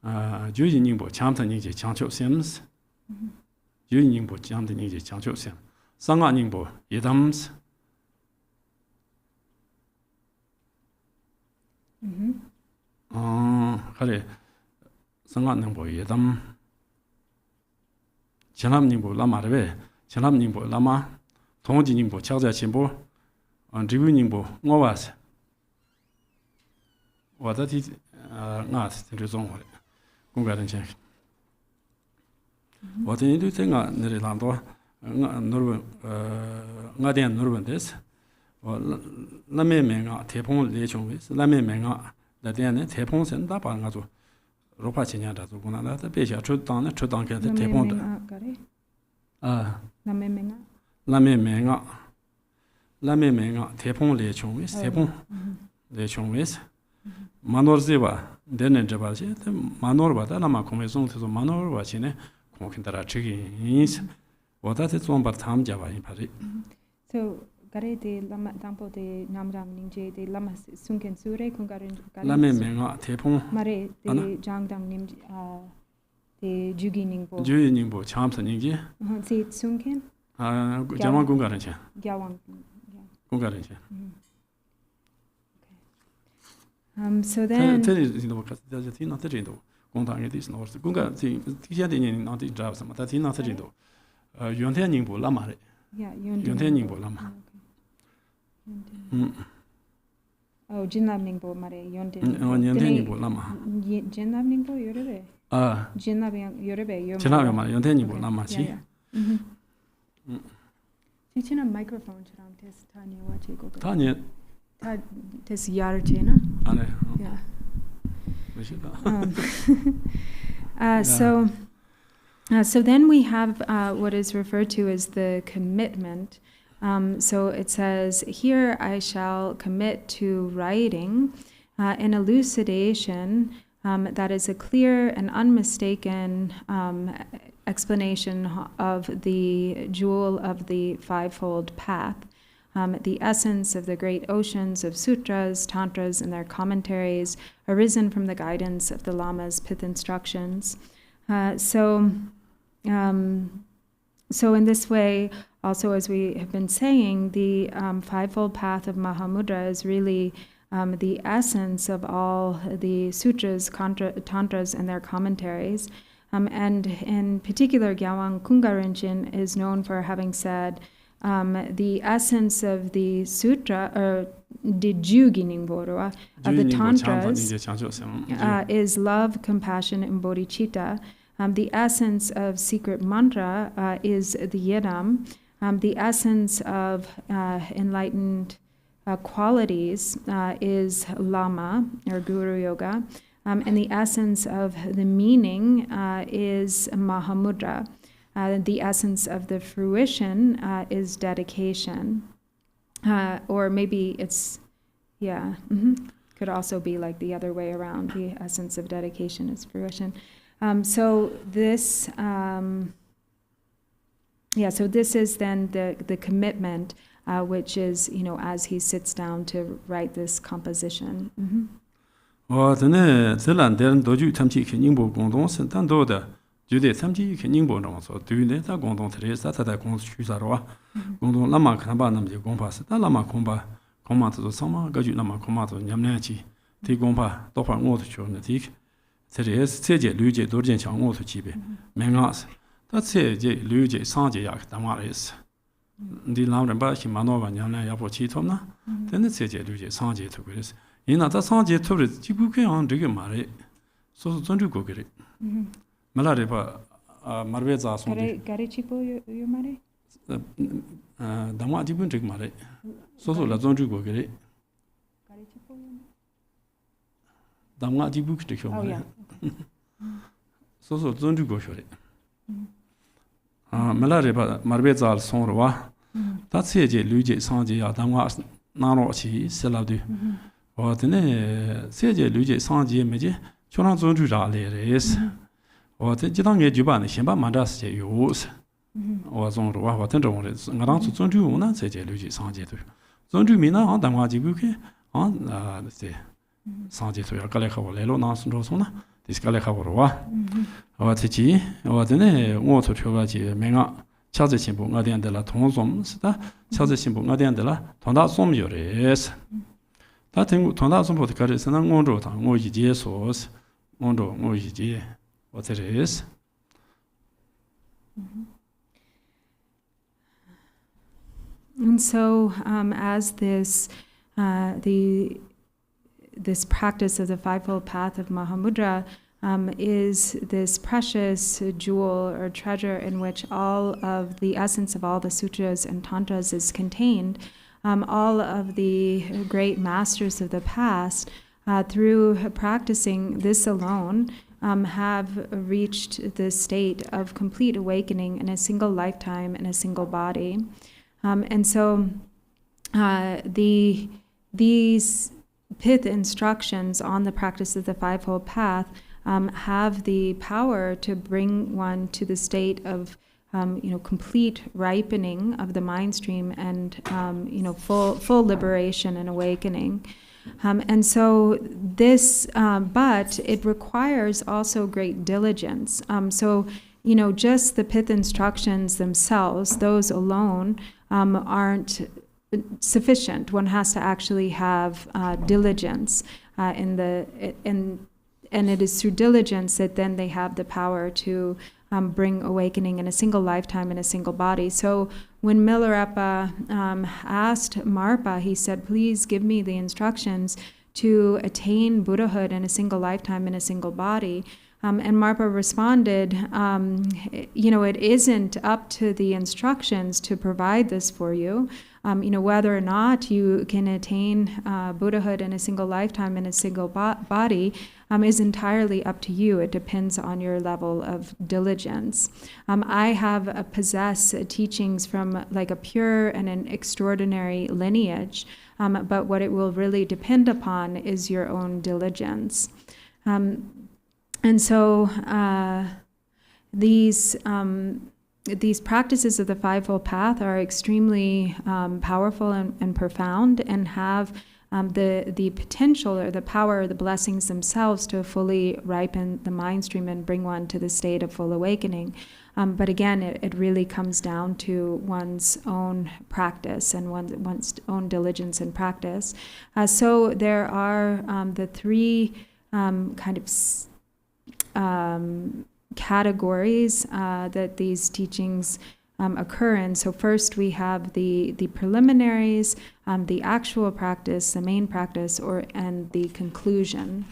Juyin Ningbo, Chamta Niji, Chancho Sims, Juyin Ningbo, Chamta Niji, Chancho Sim, Sanga Ningbo, Yedams, Hare, Sanga Ningbo, Yedam, Chanam Ningbo, Lama Reve, Chanam Ningbo, Lama, Tongji Ningbo, Chaza Chimbo, and Jibu Ningbo, Novas. What that is not the reason. Rinchen. What do you think? Nerilando, Nadian Norvendes, or Lame Menga, Tepon Lechongs, Lame Menga, the Diane, Tepons and Dapangato, Ropachina, the Gunana, the Pesha, Chutan, Chutanka, the Tepon. Lame Menga, Tepon Lechongs, Tepon Lechongs. Manor Ziva, then in Jabazi, the Manor Badalama Commission to the Manor Wachine, Konkintara Chigi, what that is one but Tam Java in Paris. So, Gare de Lama Dampo de Namdam Ninja, de Lama Sunken Sure, Kungarin Lame Menga, Tepon, Mare, de Jangdam Nim, de Jugi Ningbo. Jugi Ningbo, Champs and Ninja. See Sunken? Jaman Gungarincha. Gyawang. Gungarincha. So then, there's no Tina Gontang is north. Gunga, the not the jobs, but that's not the Yuntaning Lama. Yeah, Yuntaning Lama. Oh, Jinlab Ningbo Mare, Yuntaning Lama. Jinlab Ningbo, Yorebe. Jinlab Yorebe, Chinama, Yuntaning Lama. Teaching a microphone around this Tanya Wachi. Tanya. This Yarchena. Yeah. So then we have what is referred to as the commitment. So it says, here I shall commit to writing an elucidation that is a clear and unmistaken explanation of the jewel of the fivefold path. The essence of the great oceans of sutras, tantras, and their commentaries, arisen from the guidance of the Lama's pith instructions. So in this way, also as we have been saying, the fivefold path of Mahamudra is really the essence of all the sutras, tantras, and their commentaries. And in particular, Gyaltsen Rinchen is known for having said, the essence of the sutra, or the Jugining Borua, of the tantras, is love, compassion, and bodhichitta. The essence of secret mantra is the yidam. The essence of enlightened qualities is lama, or guru yoga. And the essence of the meaning is Mahamudra. The essence of the fruition is dedication. Or maybe it's, could also be like the other way around. The essence of dedication is fruition. So this is then the commitment, which is, as he sits down to write this composition. Jude Samji can Nimbo, so do you let a Gondon Teresa that I can choose a roa? Gondon Lama Kanabanam de Gompas, the Lama Comba, Command to the summer, Gaju Lama Comato, Yamnachi, T Gompa, Dopa Water Chornatic, Teres, Seje, Luge, Dorjen, Water Chibe, Mengas, that's Seje, Luge, Sanjak, Damaris. Di lam ba shi ma no ba nyang la ya po chi thom na. Then it's je lu je sang je tu gres. Ina ta sang je tu ji bu ke ang de ge ma re. So zon ju go ge. Mala re ba marbe za so de. Gare chipo yo mare? Dama ji bun de ma re. So la zon ju go ge re. Gare chipo yo. Dama ji bu de kyo ma re. So zon ju go sho re. Mala re ba marbe za so ro wa. Ta tse je lu je sang je ya dama na ro chi se la du. Wa de ne se je lu je sang je me je chon na zon ju ra le re es. Wa de ji dang ge ju ba ne xian ba ma da se yu se. Wa zong ro wa ten zong re nga dang zong ju wu na se je lu je sang je du. Zong ju mi na ha dang wa ji bu ke ha se sang je tu ya ka le kha wo le lo na sun ro so na. Dis ka le kha wo ro wa. Wa ti ji wa de ne wo to chou ba ji me nga 차제 신부 어디한테라 통좀 쓰다 차제 신부 어디한테라 통다 좀 요레스 다 tengo 통다 좀 보다 가르스는 온도 당 오이지 소스 온도 오이지 어때레스 And so, as this this practice of the fivefold path of Mahamudra is this precious jewel or treasure in which all of the essence of all the sutras and tantras is contained. All of the great masters of the past, through practicing this alone, have reached the state of complete awakening in a single lifetime in a single body. And so these pith instructions on the practice of the fivefold path have the power to bring one to the state of complete ripening of the mind stream and full liberation and awakening. And so this, but it requires also great diligence. So just the pith instructions themselves, those alone, aren't sufficient. One has to actually have diligence and it is through diligence that then they have the power to bring awakening in a single lifetime in a single body. So when Milarepa asked Marpa, he said, please give me the instructions to attain Buddhahood in a single lifetime in a single body. And Marpa responded, it isn't up to the instructions to provide this for you. Whether or not you can attain Buddhahood in a single lifetime in a single body is entirely up to you. It depends on your level of diligence. I have possess teachings from like a pure and an extraordinary lineage, but what it will really depend upon is your own diligence. And so these practices of the fivefold path are extremely powerful and profound, and have the potential or the power or the blessings themselves to fully ripen the mind stream and bring one to the state of full awakening. But again, it really comes down to one's own practice and one's own diligence and practice. So there are the three kind of categories that these teachings occur in. So first we have the preliminaries, the actual practice, the main practice, and the conclusion.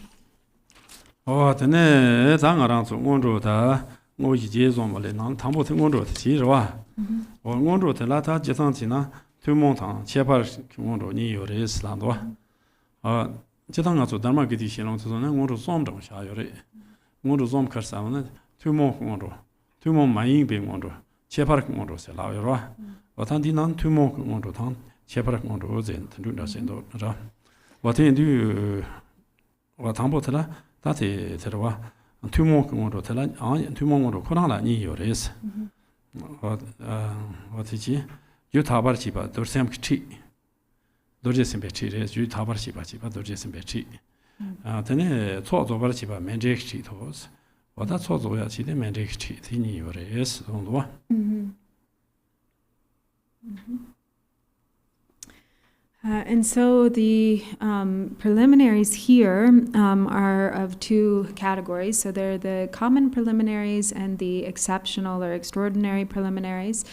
Cheparak mondo se la yorwa watan di nan tumo mondo tan cheparak mondo zen tundu da sendo ra watan du watan botela dati terwa tumo mondo tela tumo mondo kona la ni yores watiji yu tabar chi ba dorsem chi dorje sembe chi res yu tabar chi ba dorje sembe chi tene cho zo bar chi ba menje chi tos wada cho zo ya chi de menje chi ti ni yores ondwa. And so the preliminaries here are of two categories. So they're the common preliminaries and the exceptional or extraordinary preliminaries.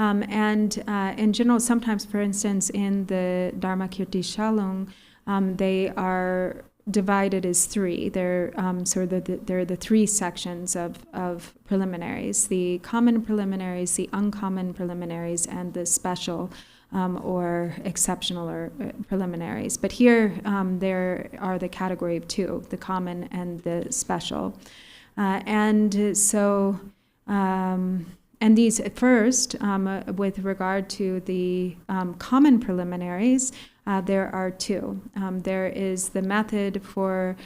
And in general, sometimes, for instance, in the Dharmakirti Shalung, they are divided as three. They're they're the three sections of preliminaries: the common preliminaries, the uncommon preliminaries, and the special or exceptional or preliminaries. But here there are the category of two: the common and the special. And these first, with regard to the common preliminaries, there are two. There is the method for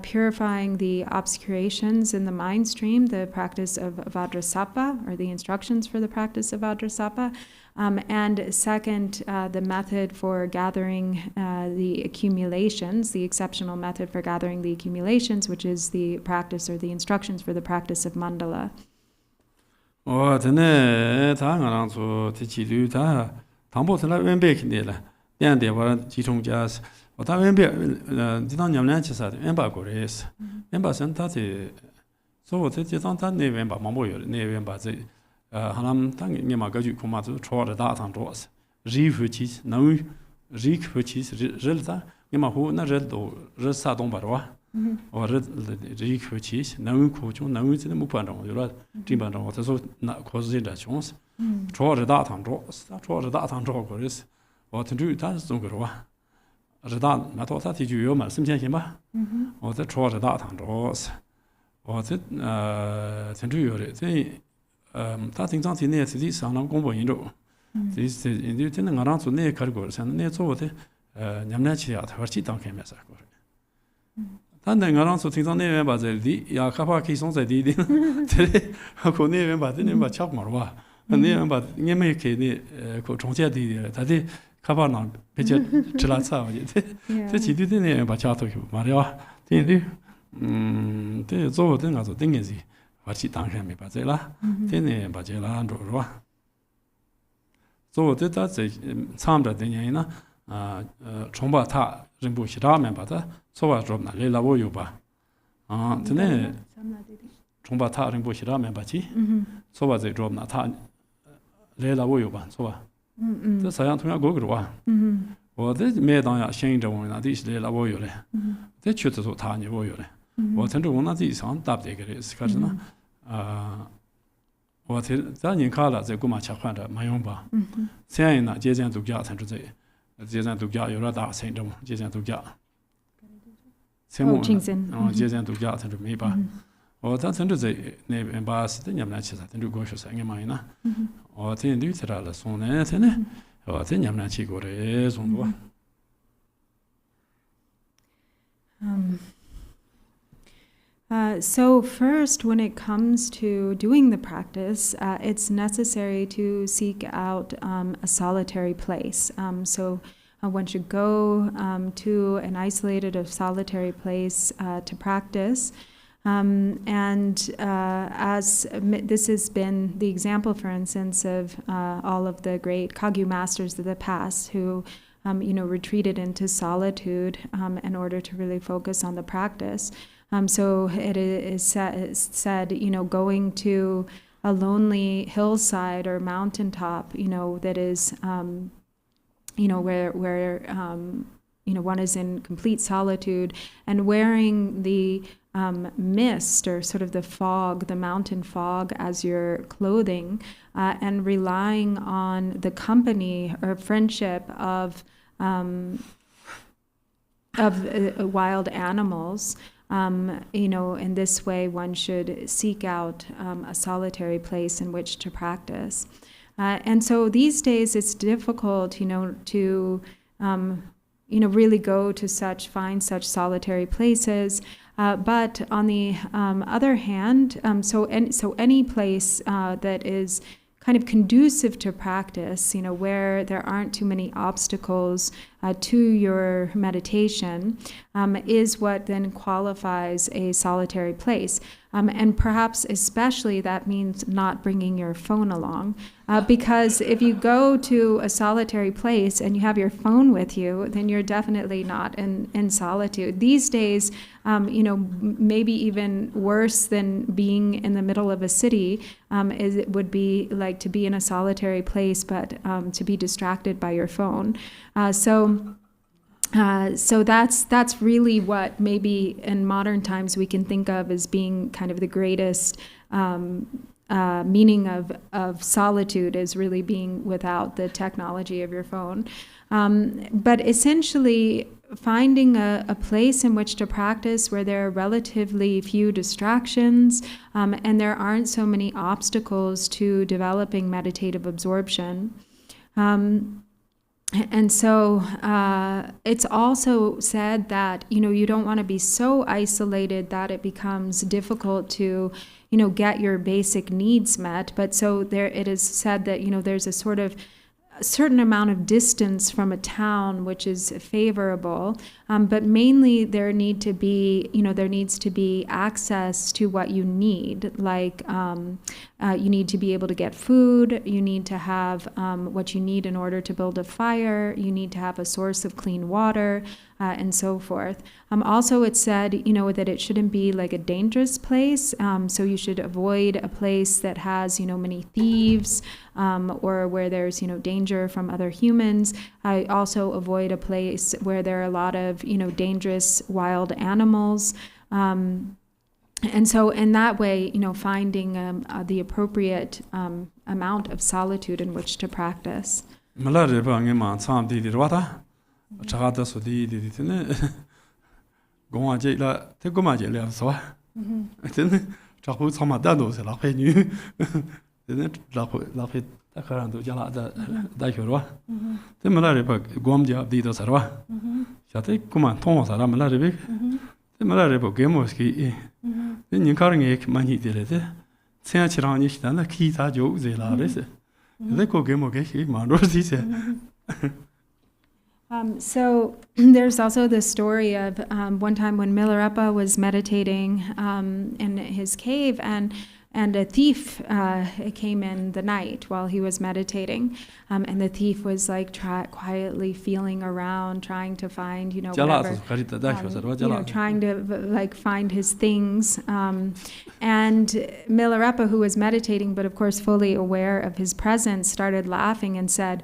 purifying the obscurations in the mind stream, the practice of Vajrasattva, or the instructions for the practice of Vajrasattva. And second, the method for gathering the accumulations, the exceptional method for gathering the accumulations, which is the practice or the instructions for the practice of Mandala. Tene ta ngarang su ti chi lu ta tangpo tala wenbe kinde la dian de wa ji chong jas wa ta wenbe ji dang nyam lan chi sa wenba go res wenba san ta ti so wo ti dang ta ne wenba ma mo yo ne wenba zi hanam tang nge ma ga ju ko ma zu cho de da tang zhuo ri fu chi nang ri fu chi ri ta nge ma hu na ri do ri sa dong ba wa or refuge, no coach, no it's in the Mupano, you're right, Timban, what is not causing that chance. Try that and draws, try that and draw is what to do, that's don't go. Redan, I thought that you must him, or the try that and draws. What it to do it. That thing's not in there to this, and I'm going to this in the thing around to near categories and near to what Yamnachi at her cheat on came as I got. 他那个人说听说那边把这里呀，害怕可以送在地里，这里可那边把这边把敲门了吧，那边把你们给那可中间地的，他的害怕那别叫吃拉菜，我觉得这其他的那边把敲头去，嘛的哇，对的，这做这个做等个是，把其当下没把这啦，这呢把这啦做是吧？做这他这参着的人呢，重把他人不其他面把他。 So I drop na le lavo yuba. Tene chongba ta ring bo shira men ba chi. So was a drop na ta le lavo yuba. So ba. The sayang to go gro wa. Or this me dang ya shen zhong na this le lavo yu le. The chu zu ta ni wo yu le. Or ten zhong na zi sang dab de ge is ka na. Or te da nin ka la ze gu ma cha huan de ma yong ba. Xian na jie jian du jia chen zhu ze. Jie jian du jia yu la da shen zhong jie jian du jia. 接见度假，他就没把。我当时在那边把是的，你们去啥？他就过去啥个嘛呢？我这女子了，送呢，他呢，我这你们去过的送多。So first, when it comes to doing the practice, it's necessary to seek out a solitary place. One should go to an isolated or solitary place to practice. As this has been the example, for instance, of all of the great Kagyu masters of the past who, retreated into solitude in order to really focus on the practice. So it is said, going to a lonely hillside or mountaintop, that is, where one is in complete solitude and wearing the mist or sort of the fog, the mountain fog as your clothing, and relying on the company or friendship of wild animals. In this way, one should seek out a solitary place in which to practice. And so these days, it's difficult, to, really go to find such solitary places. But on the other hand, so any place that is kind of conducive to practice, where there aren't too many obstacles to your meditation, is what then qualifies a solitary place. And perhaps especially that means not bringing your phone along. Because if you go to a solitary place and you have your phone with you, then you're definitely not in solitude. These days, maybe even worse than being in the middle of a city it would be like to be in a solitary place, but to be distracted by your phone. So that's really what maybe in modern times we can think of as being kind of the greatest meaning of solitude, is really being without the technology of your phone. But essentially, finding a place in which to practice where there are relatively few distractions and there aren't so many obstacles to developing meditative absorption. And so it's also said that, you don't want to be so isolated that it becomes difficult to, get your basic needs met. But so there, it is said that, there's a sort of a certain amount of distance from a town which is favorable, but mainly there needs to be access to what you need, like you need to be able to get food, you need to have what you need in order to build a fire, you need to have a source of clean water, and so forth. Also, it's said, that it shouldn't be like a dangerous place, so you should avoid a place that has, many thieves, or where there's, danger from other humans. I also avoid a place where there are a lot of, dangerous wild animals. And so in that way, finding the appropriate amount of solitude in which to practice. Gong So there's also the story of one time when Milarepa was meditating in his cave, and a thief came in the night while he was meditating, and the thief was like quietly feeling around, trying to find, whatever, trying to like find his things. And Milarepa, who was meditating, but of course fully aware of his presence, started laughing and said,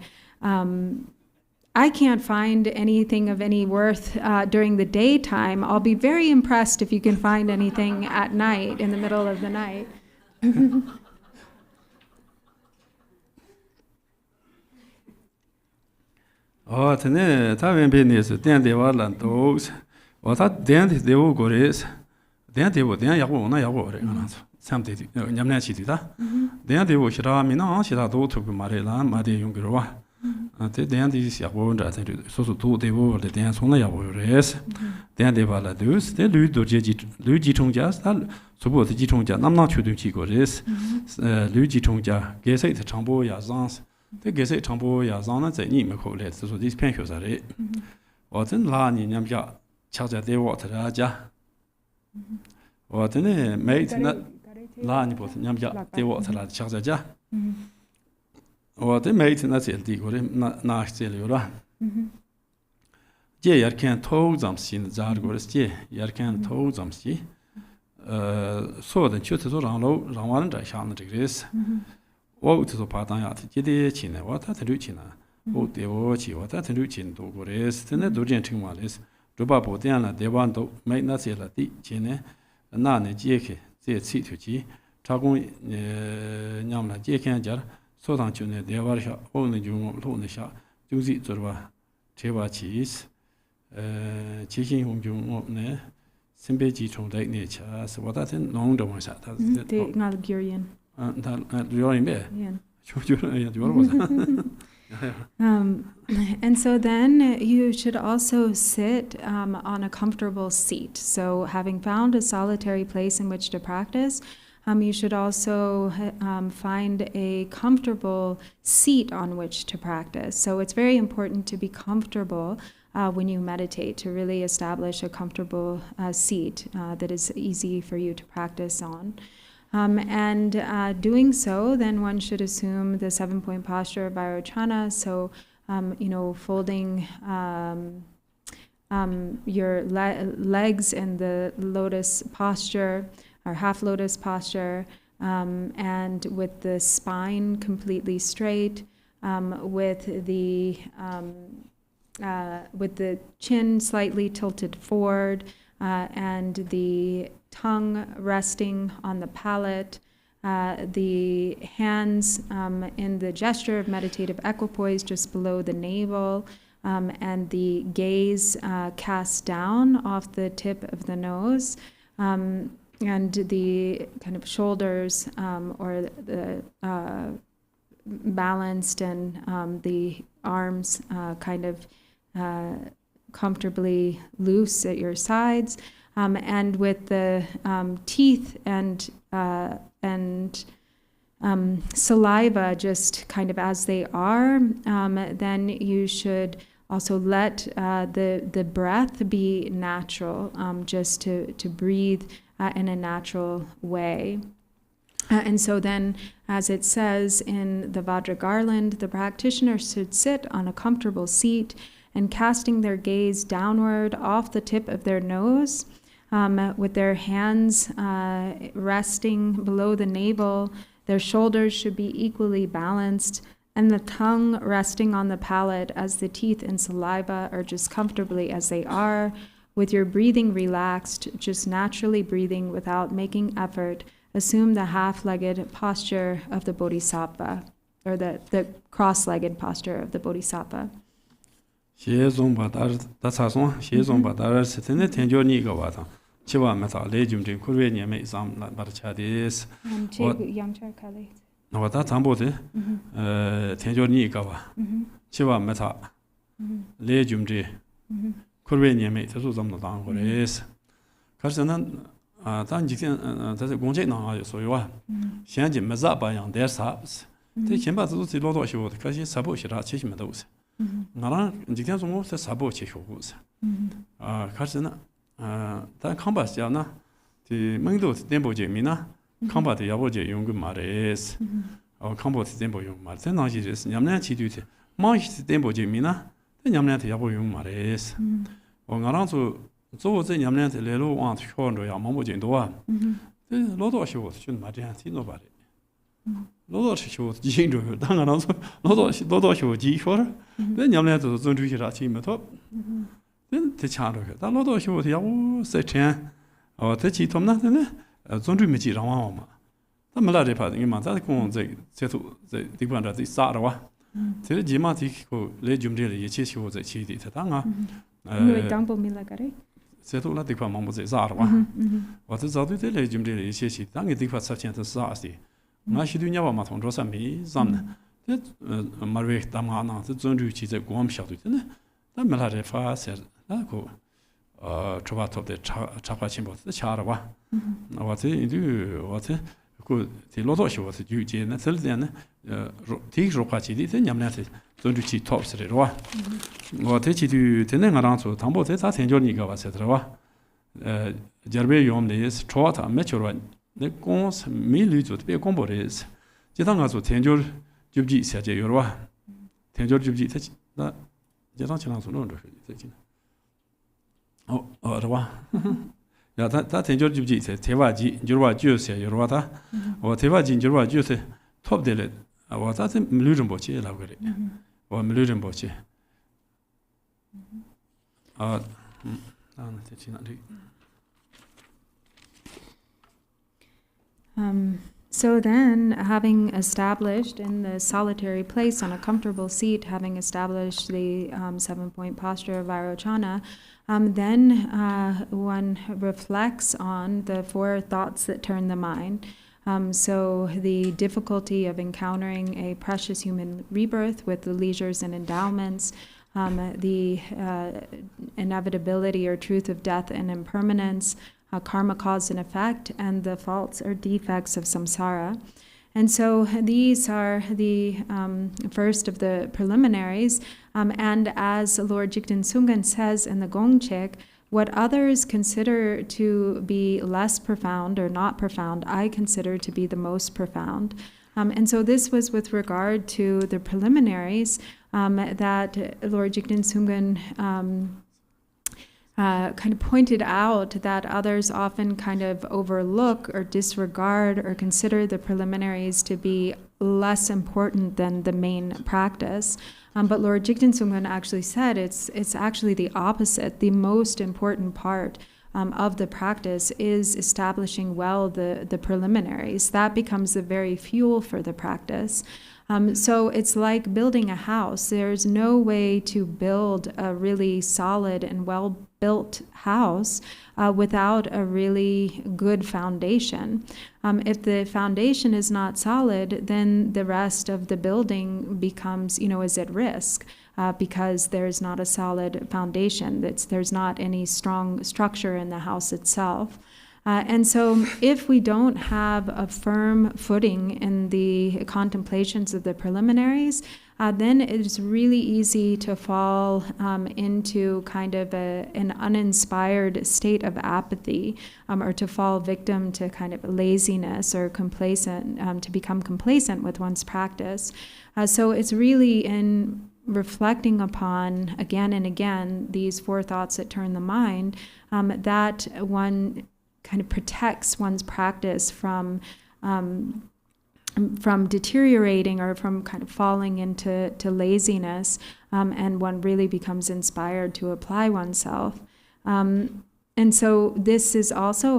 I can't find anything of any worth during the daytime. I'll be very impressed if you can find anything at night, in the middle of the night. Oh, today, Taiwan business, then they were land dogs. Or that then they will go race. Then they would then Yago, no Yago, something, Yamnachita. Then they will Shiramina, Shirado to Marilla, Madi Yungro. Then this Yago, so to they were the dance on the Yago race. Then they were la deuce, they do Luigi Tongjas, suppose the Jitonja, I'm not sure to Chico race. Luigi Tongja, guess it, Chambo Yazans. The Gazette Tambo Yazana, the Nyima college, so these pensions are it. What in Lani Yamja, Chaja de water Raja. What in a mate not Lani but Yamja de water Chaja. What the mate not el digore, not cellular. Jay, I can't told them sin Zargores, Jay, I can't told them see. So the tutors around low, Rawan, I shan't degrees. What to the part I had China, what at the Lucina, what they watch, what at the Lucin to Gores, then the Dogenting Wallis, Drupon Diana, they want to make not say la di Chine, Nana Jake, say C to G, Tagon Yamla Jake Jar, so don't you know they were only you shot, Juzi Zurva, Cheva cheese, Chicken Hong Jung, Simbeji from Lake Nature, so what that's in long don't was that. The Nalgurian. And so then you should also sit on a comfortable seat. So having found a solitary place in which to practice, you should also find a comfortable seat on which to practice. So it's very important to be comfortable when you meditate, to really establish a comfortable seat that is easy for you to practice on. And doing so, then one should assume the 7-point posture of Vairochana. So, folding your legs in the lotus posture or half lotus posture, and with the spine completely straight, with the chin slightly tilted forward, and the tongue resting on the palate, the hands in the gesture of meditative equipoise just below the navel, and the gaze cast down off the tip of the nose, and the kind of shoulders or the balanced, and the arms kind of comfortably loose at your sides, and with the teeth and saliva just kind of as they are, then you should also let the breath be natural, just to breathe in a natural way. And so then, as it says in the Vajra Garland, the practitioner should sit on a comfortable seat and casting their gaze downward off the tip of their nose, with their hands resting below the navel. Their shoulders should be equally balanced, and the tongue resting on the palate as the teeth and saliva are just comfortably as they are, with your breathing relaxed, just naturally breathing without making effort. Assume the half-legged posture of the bodhisattva, or the cross-legged posture of the bodhisattva. Wata tambo de tenjor ni gawa chiwa meta le jumje kurwe nyeme tasu zamno dang gores karsanan dan jikten ta gongje na so yo xian jin meza ba yang der sa te chen ba zu zi lo do xiu de kashi sabo xira chi xi me do se ngara jikten zong se sabo chi xiu gu se karsanan dan kang ba xia na ti meng do tempo je mi na Kamba de yaboje yung mares. Kamba de tempo yung mares. Na ji res nyamna chi du te. Ma chi tempo je mina. De nyamna de yabo yung mares. Ngaran zo zo nyamna de le lo wan chon do ya mo jin do wa. De lo do shi wo chun ma jian ti no ba de. Lo do shi wo ji xin zhu. Dan ngaran zo lo do shi wo ji shuo. De nyamna de zong zhu shi ra chi me to. De cha lo. Da lo do shi wo ya wo se chen. De chi tom na de Zondru meji rawa ma. Ta mala re pa ngi ma ta ko ze tu ze di ban da di sa ra wa. Te ji ma ti ko le jum de le ye che shi wo ze chi di ta nga. Nui dang bo mi la ga re. Se tu la di pa ma mo ze sa ra wa. Wa te za du de le jum de le ye che shi ta ngi di pa sa chen ta sa si. Nga shi du nya wa ma thong ro sa mi zam ne. Te ma re ta ma na te zondru chi ze gom sha du ne. Ta mala re fa se la ko choba top de chapa chimbo de cha ra wa. Wate indu wate ku ti lodo shi wate ju je na sel de na ti ro ka chi di te nyam na te zon ju chi top se ro wa wate chi du te ne ngaran so tambo te sa ten jo ni ga wa se ro wa jarbe yom de is cho ta me cho ro ne kons mi lu zo te ko bo re is je dang ga so ten jo ju ji se je yo ro wa ten jo ju ji te na je dang chi na so no ro te ji ro wa 야, 다 tenjor jibji se tewaji njurwa jyo se yorwa ta. Wa tewaji njurwa jyo se top dele. Wa ta se mlurim bochi la gre. Wa mlurim bochi. Te china ri. So then, having established in the solitary place on a comfortable seat, having established the 7-point posture of Vairochana, then one reflects on the 4 thoughts that turn the mind. So the difficulty of encountering a precious human rebirth with the leisures and endowments, the inevitability or truth of death and impermanence, karma, cause and effect, and the faults or defects of samsara. And so these are the first of the preliminaries. And as Lord Jigten Sungen says in the Gong Chig, what others consider to be less profound or not profound, I consider to be the most profound. And so this was with regard to the preliminaries that Lord Jigten Sungen kind of pointed out that others often kind of overlook or disregard or consider the preliminaries to be less important than the main practice. But Lord Jigten Sungen actually said it's actually the opposite. The most important part of the practice is establishing well the preliminaries. That becomes the very fuel for the practice. So it's like building a house. There's no way to build a really solid and well-built house without a really good foundation. If the foundation is not solid, then the rest of the building becomes, is at risk because there's not a solid foundation. There's not any strong structure in the house itself. And so if we don't have a firm footing in the contemplations of the preliminaries, then it's really easy to fall into kind of an uninspired state of apathy, or to fall victim to kind of laziness or complacent, to become complacent with one's practice. So it's really in reflecting upon again and again these four thoughts that turn the mind, that one kind of protects one's practice from deteriorating or from kind of falling into laziness, and one really becomes inspired to apply oneself. And so this is also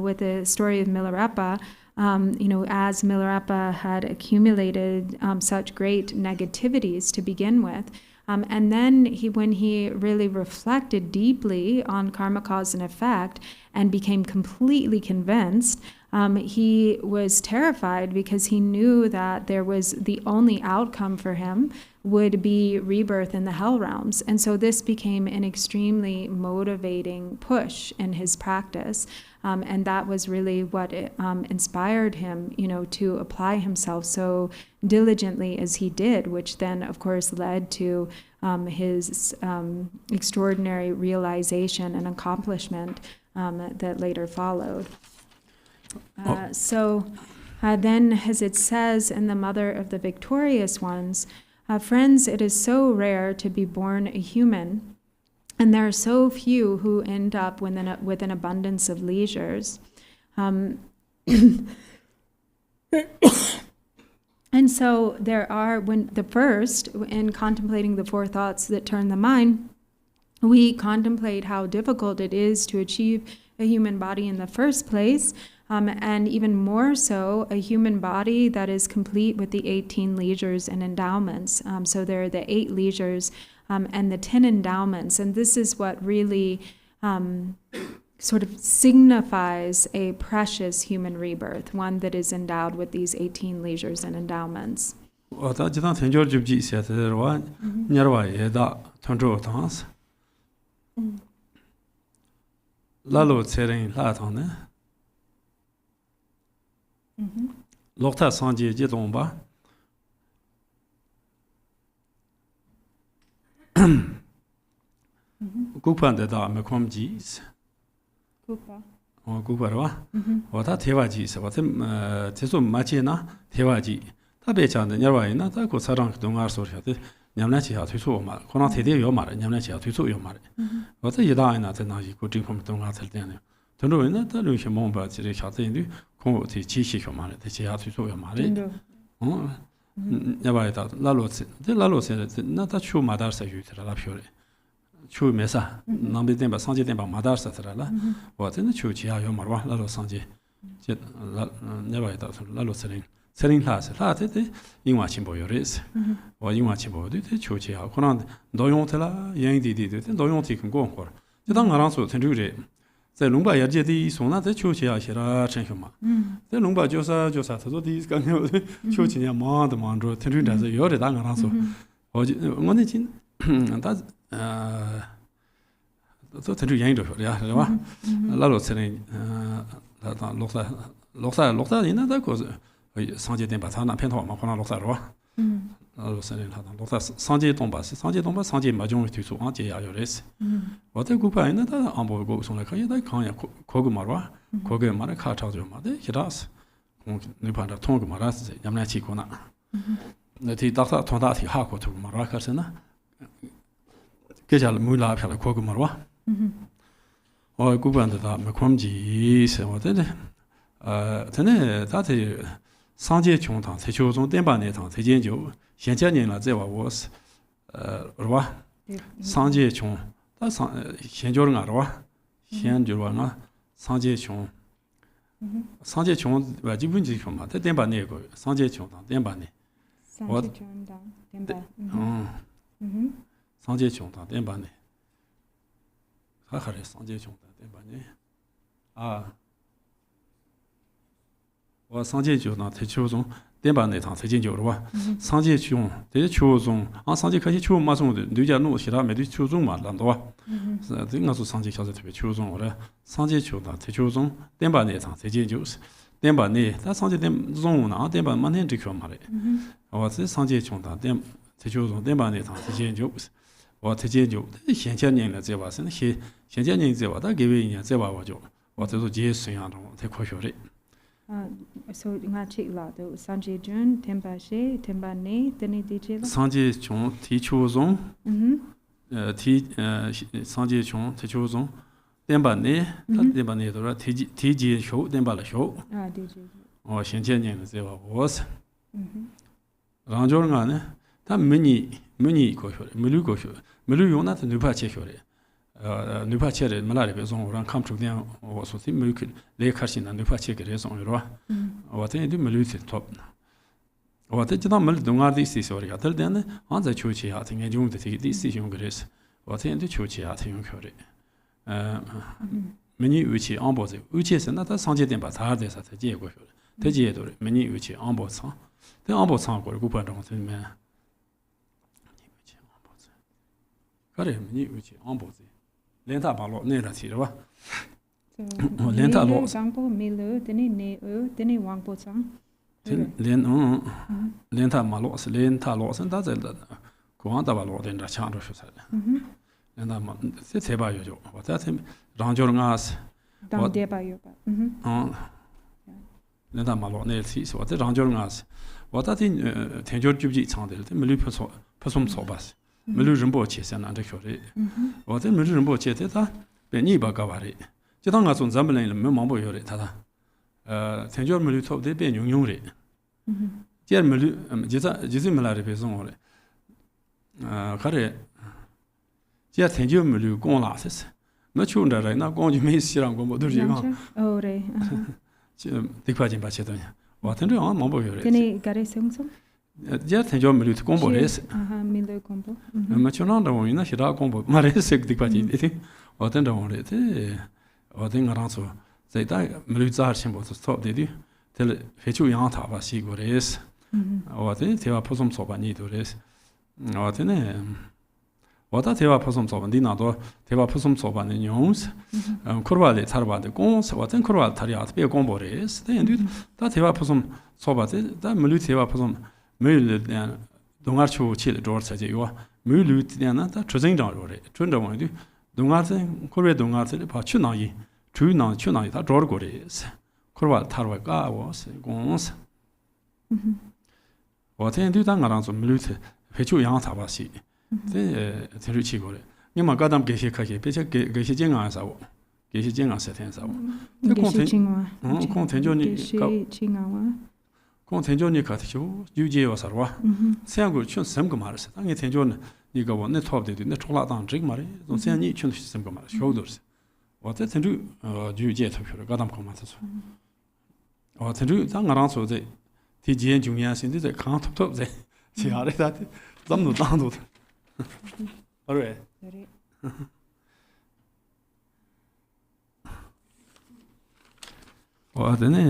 with the story of Milarepa, as Milarepa had accumulated such great negativities to begin with, and then when he really reflected deeply on karma, cause, and effect and became completely convinced, he was terrified because he knew that there was the only outcome for him would be rebirth in the hell realms. And so this became an extremely motivating push in his practice. And that was really what inspired him, to apply himself so diligently as he did, which then, of course, led to his extraordinary realization and accomplishment that later followed. So then, as it says in the Mother of the Victorious Ones, friends, it is so rare to be born a human, and there are so few who end up with an abundance of leisures. And so there are, when the first, in contemplating the four thoughts that turn the mind, we contemplate how difficult it is to achieve a human body in the first place, and even more so, a human body that is complete with the 18 leisures and endowments. So there are the 8 leisures and the 10 endowments, and this is what really sort of signifies a precious human rebirth, one that is endowed with these 18 leisures and endowments. Lokta Sanje Jedonba Gupan de da Mekomjis Kupa. Guparwa, or that Tevajis, what Teso Machina, Tevaji, Tabechan, the Yarwaina, Taco Sarang, Dungar Social, Yamnachi to Soma, Conate Yomar, Yamnachi to Yomar. What a Yadina, and now you could drink from Dungar Teltania. To know in that, Lucia Momba, the Chatin, Congo, the Chichi Yomar, the Chia to Yomar. Yavaita, Lalo said, the Lalo said, not that shoe Madarsa you to la Pure. Chu Mesa, Nambi Demba Sanji Demba Madarsa Trala, what in the Chu Chia Yomar, Lalo Sanji, Yavaita, Lalo selling. Selling class, Latte, Inwachimbo Yoris, or Inwachimbo, the Chuchia, Conan, Doyontela, Yang did it, and Doyonti can go for. The Dangaranso, Tendure. The Lumba Yajedi, Sona, the Chuchia, Shira, Chenhuma. The Lumba Josa, these can have Chuchia, Mond, Mandro, Tendura, the Yore Dangaranso. Or Monitin, and that's Tendu Yang, Lalo selling Loxa in that cause. 상제 된 바사나 펜토마 코나 로사로와 로사는 하다 로사 상제 동바스 상제 마종 뒤수 안제야요레스 어때 구파이나다 안 보고 손에 가야다 강야 거기 말와 거기 말에 카타죠 마데 히라스 누반다 통고 말아스 냠나치 코나 네티 다타 통다티 하고 또 말아카스나 계절 물라 펴라 거기 말와 구반다 메콤지 세워데 전에 다들 상제 총탕 세초종 덴반내탕 세진조 현재년라 제와 워스 로와 상제 총 현조는 알아와 현조와 상제 총 와 기본지 총마 덴반내 거 상제 총탕 덴반내 상제 총탕 덴반 상제 총탕 덴반내 하하레 상제 총탕 덴반내 상제 조나 대초종 대반내 당 세진조로와 상제 중 대초종 상제开始초马中的刘家路其他没的초종嘛land와这个是상제小的特别초종了상제 조나 대초종 대반내 당 세진조 대반내 다 상제 대종 나 대반 만년这个嘛嘞这상제 중다 대초종 대반내 당 세진조 대진조现前年了这吧是现前年这吧他给为年这吧我就这是节孙样中才科学的so nga chik la do sanje jun tempa she tempa ne teni dichela sanje chung ti chuzong ti sanje chung ti chuzong tempa ne ta tempa ne do ti ji shou tempa la shou di ji xian jian nian de zhe ba wo se rang zhou nga ne ta meni ko shu melu ko shu melu yong na ta nu pa che shu le nu pa che le ma la le be zong ran kam chu dian wo su ti melu le ka xin na nu pa che ge le zong yo ba wa te du melu ti top wa te jida melu dong ar di si so ri ga dal den an za chu chi ha ting ge jung de ti di si jung ge le wa te du chu chi ha ting yong kyo le meni yu chi an bo ze yu chi se na ta sang je den ba ta de sa ta je go shu le te je do le meni yu chi an bo sang te an bo sang go gu pa dong se me kare meni yu chi an bo ze len ta ba lo ne la ti ba len ta lo sang po mi lo teni ne teni wang po sang len ta ma lo se len ta lo sen da ze da ko an da ba lo den da chang ro shu sa len ta ma se se ba yo jo wa ta se rang jo nga se dang de ba yo ba len ta ma lo ne ti so wa ta rang jo nga se wa ta ti ten jo ju ji chang de te me lu pho som so ba se me lu ren bo che se na de kyo de wa te me lu ren bo che te ta be ni ba ga ba re ji dang ga zong zan ben le me mang bo yo re ta ta ten jo me lu top de be nyong nyong re ji me lu ji me la re be zong re ka re ji ten jo me lu gong la se se me chu da re na gong ji me si rang gong bo du ji ga o re ji de kwa jin ba che de wa ten jo mang bo yo re teni gare song song ji ten jo me lu gong bo re se mi lo combo ma chu na da wo ina shi da gong bo ma re se de kwa ji de wa ten da wo re te wa ten ga rang so zai da me lu za chen bo so stop de de te fe chu yang ta ba si go re se wa te te wa po som so ba ni do re se wa te ne wa ta te wa po som so ba ni na do te wa po som so ba ni nyong se ko ba le tar ba de gong se wa ten ko ba tar ya te be gong bo re se te ndu ta te wa po som so ba te da me lu te wa po som me lu de dong ar chu chi le do sa je yo me lu te na ta chu zeng zhang ro re chun de wang du dong ar zeng ko re dong ar ze ba chu na yi chu na yi ta zhor go re se ko ba tar wa ga wo se gong se wa te ndu da nga rang so me lu te fe chu yang ta ba si te te ru chi go re ni ma ga dam ge xie ka xie be che ge xie jing a sa wo ge xie jing a se ten sa wo te kong ten jo ni ka kong ten jo ni ka te chu yu je wa sa wa sian gu chun sem ge ma re se dang ye ten jo ni ga wo ne top de ne chok la dang zhe ma re dong sian ni chun sem ge ma re shou de se wa te ten ju yu je ta pyo ga dam ko ma ta so wa ten ju dang nga rang so de ti jian jung yan sin de kang top top de chi a re da de zam nu dang du all right wa de ne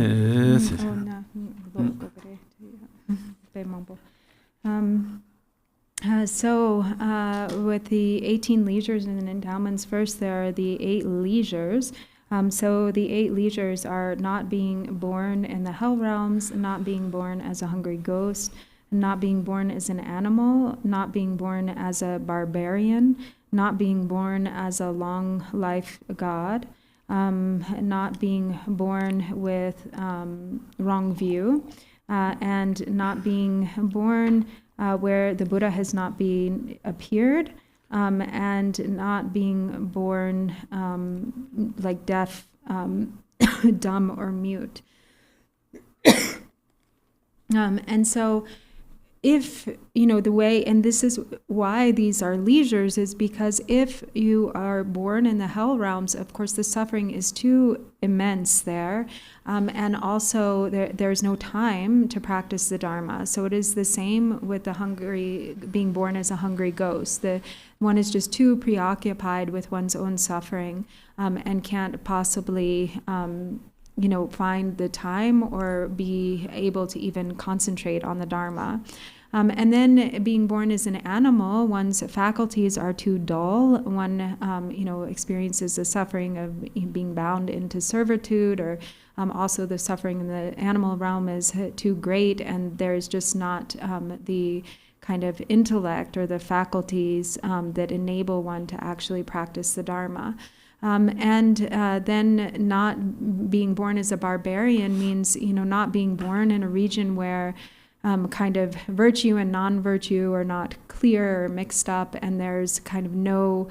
So with the 18 leisures and endowments, first there are the 8 leisures. So the 8 leisures are not being born in the hell realms, not being born as a hungry ghost, not being born as an animal, not being born as a barbarian, not being born as a long life god, not being born with wrong view, and not being born where the Buddha has not been appeared, and not being born like deaf, dumb, or mute. And so if, the way, and this is why these are leisures, is because if you are born in the hell realms, of course, the suffering is too immense there. And also there's no time to practice the Dharma. So it is the same with the being born as a hungry ghost. One is just too preoccupied with one's own suffering, and can't possibly find the time or be able to even concentrate on the Dharma. And then being born as an animal, one's faculties are too dull. One, experiences the suffering of being bound into servitude, or also the suffering in the animal realm is too great, and there's just not the kind of intellect or the faculties that enable one to actually practice the Dharma. And then not being born as a barbarian means, not being born in a region where kind of virtue and non-virtue are not clear or mixed up, and there's kind of no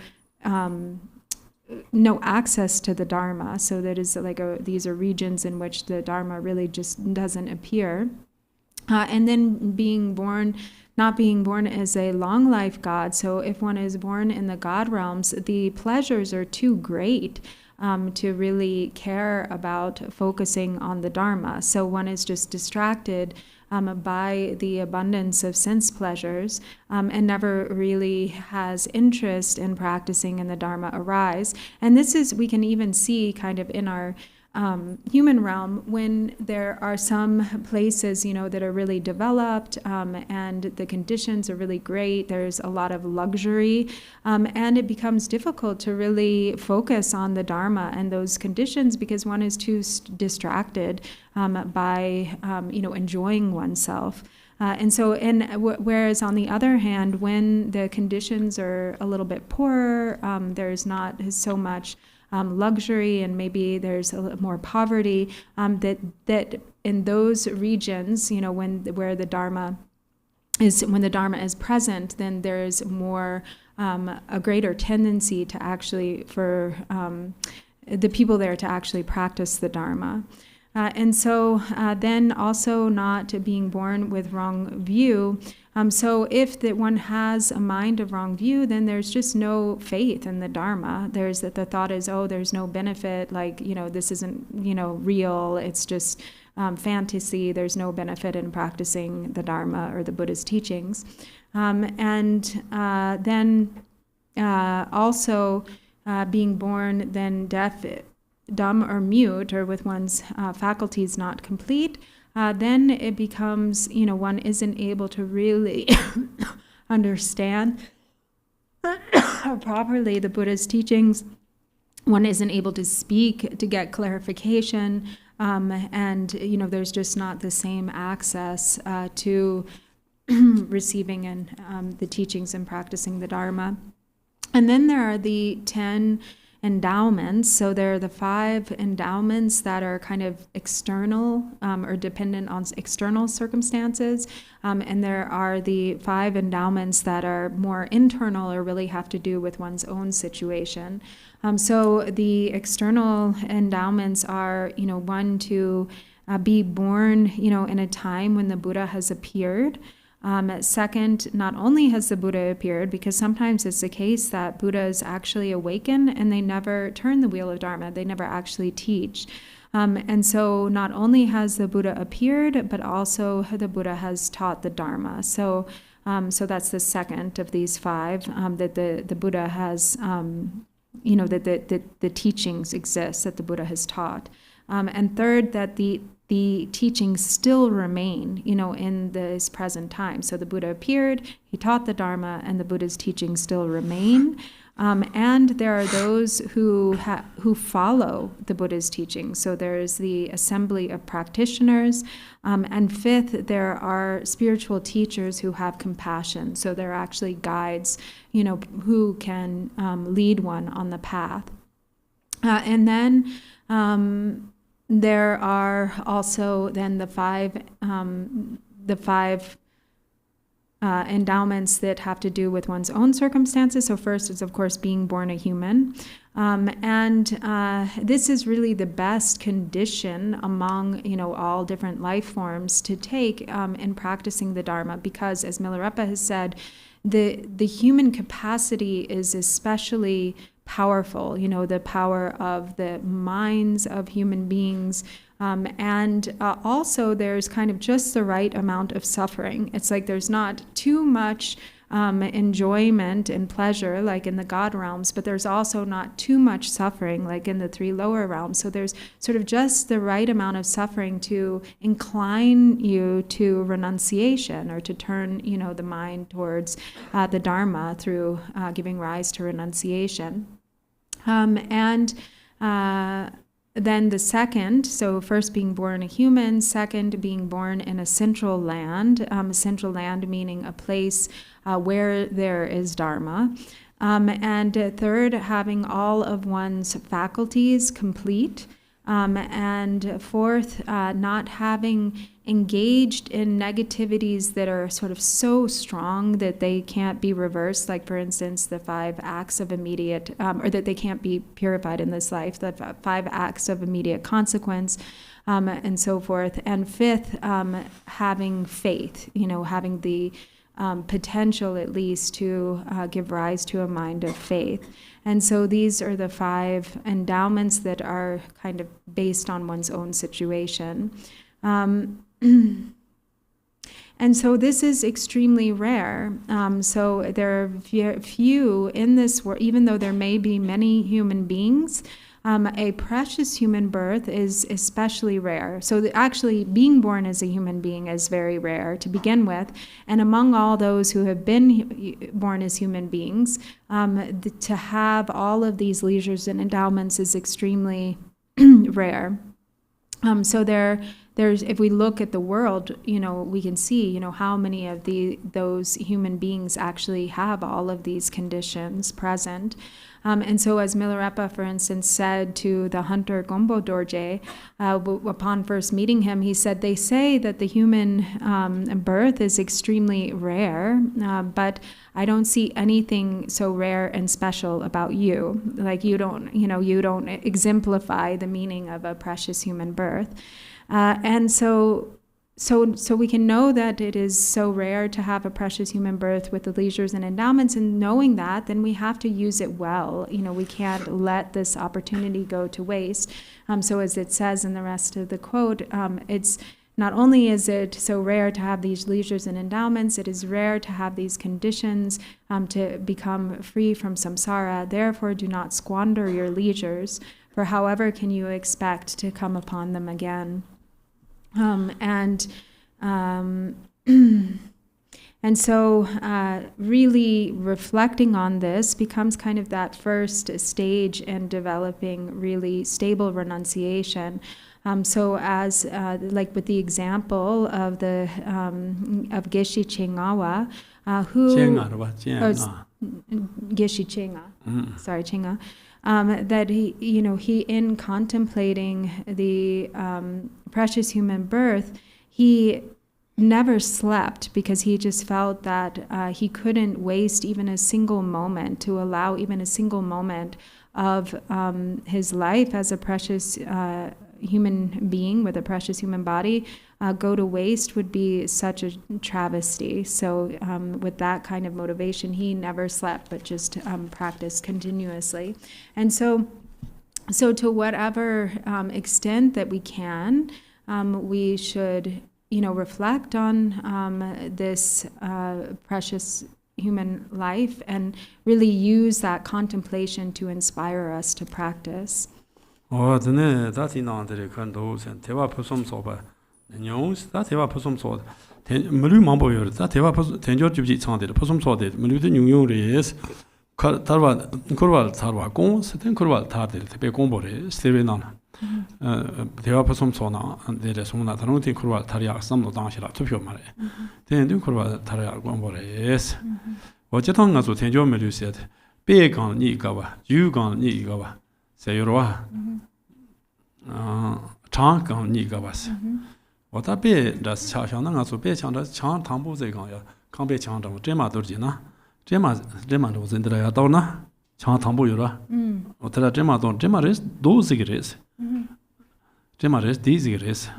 access to the Dharma. So that is like these are regions in which the Dharma really just doesn't appear. And then not being born as a long life god. So if one is born in the god realms, the pleasures are too great to really care about focusing on the Dharma. So one is just distracted by the abundance of sense pleasures, and never really has interest in practicing in the Dharma arise. And this is, we can even see kind of in our human realm, when there are some places, that are really developed, and the conditions are really great, there's a lot of luxury, and it becomes difficult to really focus on the Dharma and those conditions because one is too distracted by, enjoying oneself. Whereas on the other hand, when the conditions are a little bit poorer, there's not so much luxury, and maybe there's a little more poverty, that in those regions, when the Dharma is present, then there's more a greater tendency to actually for the people there to actually practice the Dharma. Then also not being born with wrong view. So if one has a mind of wrong view, then there's just no faith in the Dharma. The thought is, there's no benefit, this isn't, real, it's just fantasy, there's no benefit in practicing the Dharma or the Buddha's teachings. Also being born then deaf, dumb, or mute, or with one's faculties not complete, then it becomes, one isn't able to really understand properly the Buddha's teachings. One isn't able to speak to get clarification, and there's just not the same access to receiving and the teachings and practicing the Dharma. And then there are the 10 endowments. So there are the 5 endowments that are kind of external or dependent on external circumstances. And there are the 5 endowments that are more internal or really have to do with one's own situation. So the external endowments are, one, to be born, in a time when the Buddha has appeared. Second, not only has the Buddha appeared, because sometimes it's the case that Buddhas actually awaken and they never turn the wheel of Dharma, they never actually teach. And so not only has the Buddha appeared, but also the Buddha has taught the Dharma. So that's the second of these 5, that the Buddha has, that the teachings exist that the Buddha has taught. And third, that the the teachings still remain, in this present time. So the Buddha appeared, he taught the Dharma, and the Buddha's teachings still remain. And there are those who follow the Buddha's teachings. So there's the assembly of practitioners. And fifth, there are spiritual teachers who have compassion. So they're actually guides, who can lead one on the path. And then there are also then the five endowments that have to do with one's own circumstances. So first is, of course, being born a human. And this is really the best condition among, all different life forms to take in practicing the Dharma, because, as Milarepa has said, the human capacity is especially powerful, the power of the minds of human beings. And also there's kind of just the right amount of suffering. It's like there's not too much enjoyment and pleasure like in the God realms, but there's also not too much suffering like in the three lower realms. So there's sort of just the right amount of suffering to incline you to renunciation, or to turn, the mind towards the Dharma through giving rise to renunciation. Then the second, so first being born a human, second being born in a central land meaning a place where there is Dharma, and third, having all of one's faculties complete, and fourth, not having engaged in negativities that are sort of so strong that they can't be reversed, like for instance the 5 acts of immediate, or that they can't be purified in this life, the 5 acts of immediate consequence, and so forth. And fifth, having faith, having the potential at least to give rise to a mind of faith. And so these are the 5 endowments that are kind of based on one's own situation. And so this is extremely rare. So there are few in this world, even though there may be many human beings, a precious human birth is especially rare. So actually being born as a human being is very rare to begin with. And among all those who have been born as human beings, to have all of these leisures and endowments is extremely rare. So there's, if we look at the world, we can see, how many of those human beings actually have all of these conditions present. And so as Milarepa, for instance, said to the hunter Gombo Dorjee, upon first meeting him, he said, they say that the human birth is extremely rare, but I don't see anything so rare and special about you. Like you don't exemplify the meaning of a precious human birth. And so we can know that it is so rare to have a precious human birth with the leisures and endowments, and knowing that, then we have to use it well. We can't let this opportunity go to waste. So as it says in the rest of the quote, it's not only is it so rare to have these leisures and endowments, it is rare to have these conditions to become free from samsara. Therefore, do not squander your leisures, for however can you expect to come upon them again? And so really reflecting on this becomes kind of that first stage in developing really stable renunciation. So as like with the example of the of Geshe Chengawa, who Geshe Chenga, sorry, Chenga. That he in contemplating the precious human birth, he never slept because he just felt that he couldn't waste even a single moment, to allow even a single moment of his life as a precious human being with a precious human body go to waste would be such a travesty. So with that kind of motivation, he never slept, but just practiced continuously. And so to whatever extent that we can, we should, reflect on this precious human life and really use that contemplation to inspire us to practice. Oh, then that's in on the condos and Teva Posum Soba. The news that Teva Posum Sword. Mulu Mambo, that Teva Tenjo Jibji sounded, Posum Sword, Mulu the New is Tarva, Kurval Tarva Gons, then Kurval Tardil, the Becombore, Steven on. Teva Posum Sona, and there is one that I don't think Kurval Taria, some of Danshila, to your money. Then do Kurval Taria Gombore, yes. What you tongue as to Tenjo Melu said, Big on Nigawa, you gone Nigawa. Say you are Chang on Nigawas. What a bit does Chashana to be Chan Tambu Zegaya, can't be Chan of Gemma Dorjina. Gemma was in the Adona, Chan Tambu Yura. What a Gemma don't Gemma is those cigarettes. Gemma is these cigarettes.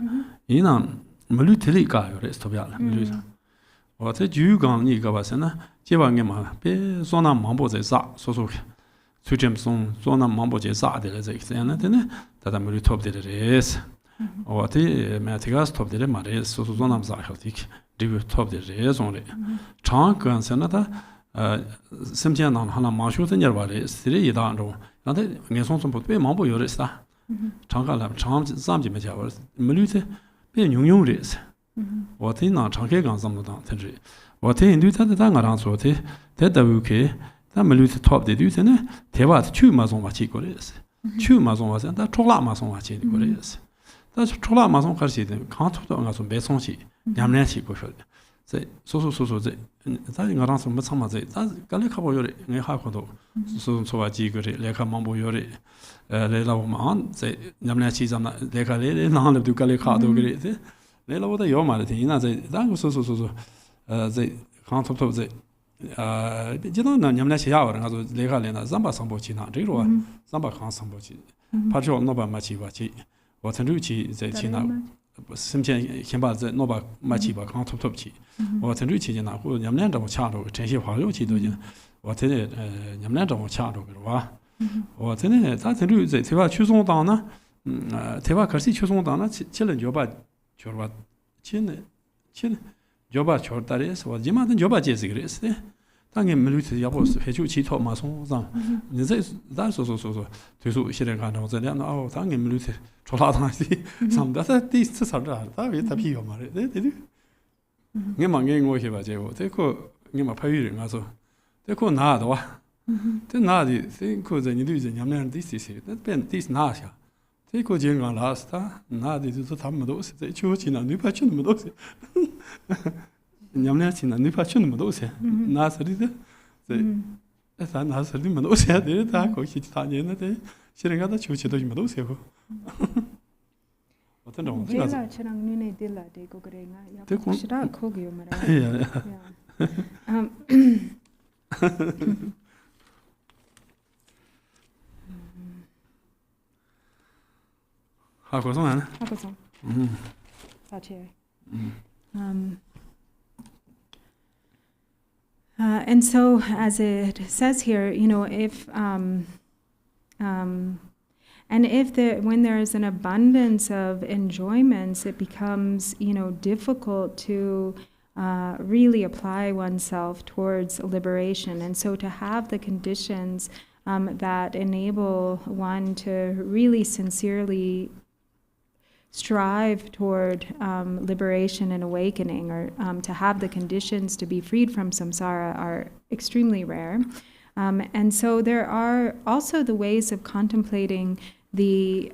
In an Mulutilica, rest of Yal. What a Jew gone Nigawasana, Jivangema, be Sona Mambo Zak, so. Sujem Son, Sona Mambo Jazad, and that I'm really top the race. Or the Matigas top the Mares, so Sonam Zachatik, do top the race only. Chunk and Senator Simtian on Hana Marshut and Yarvaris, 3 Dando, and then Mason put be Mambo Yorista. Chanka charms Zamji Majavas, Melute, be New race. What in our Chankagan some of the what in do that the Tangaran sorte, that the UK. That Melute top the duty, Tevat, 2 Mazon Wachicores. 2 Mazon was and that Trola Mazon Wachicores. That's Trola Mazon Carsi, can't put on us on Besonchi, Yamnachi Goshel. Say, so, that around some Masama, that's Galacabo Yori, Nehakodo, so Wachigori, Leka Mambo Yori, Lela Woman, say, Yamnachi, Leka Lele, none of Ducalicado, great. Lela was the Yomality, that was so, they can't top of the. Nyamna Shiawa and Legalena, Zamba Sambochina, Riro, Zamba Khan Sambochi, Pajo Nova Machivachi, Watanruchi, the China, Simchen Kimba, the Nova Machiva, Khan Topchi, Watanruchi, who Yamnanda Chado, Tenshi Haluchi doing, what in it, Yamnanda Chado, or Tene, that's a root, the Teva Chuzon Dana, Teva Kasi Chuzon Dana, Chillen Joba, Chorba, Chin, Joba Chortaris, or Jima and Joba Jessica. Tangin Melute Yabos, Hechuchi Top Mason, that's also so to Shiran was an hour, Tangin Melute, Cholata, some that these Sardar, that is a pio mare, they do. Niman getting work about Jevo, they call Nima Paying also. They call Nada. The Nadi, they could then use in Yaman this is it, that been this Nasha. They could general last, Nadi to Tamados, they choose in a new patch in Medos. Yamnatin and Nipachun Medosia, Nasarida, that's an Nasari Medosia, the Taco, Hitanian, she got the Chuchi Medosia. What I know. Dilla Chirang Nune Dilla de Gogrena, Yakashira Kogio Mara. How goes on? How goes on? Sache. And so, as it says here, if when there is an abundance of enjoyments, it becomes, difficult to really apply oneself towards liberation. And so, to have the conditions that enable one to really sincerely strive toward liberation and awakening, or to have the conditions to be freed from samsara, are extremely rare. And so there are also the ways of contemplating the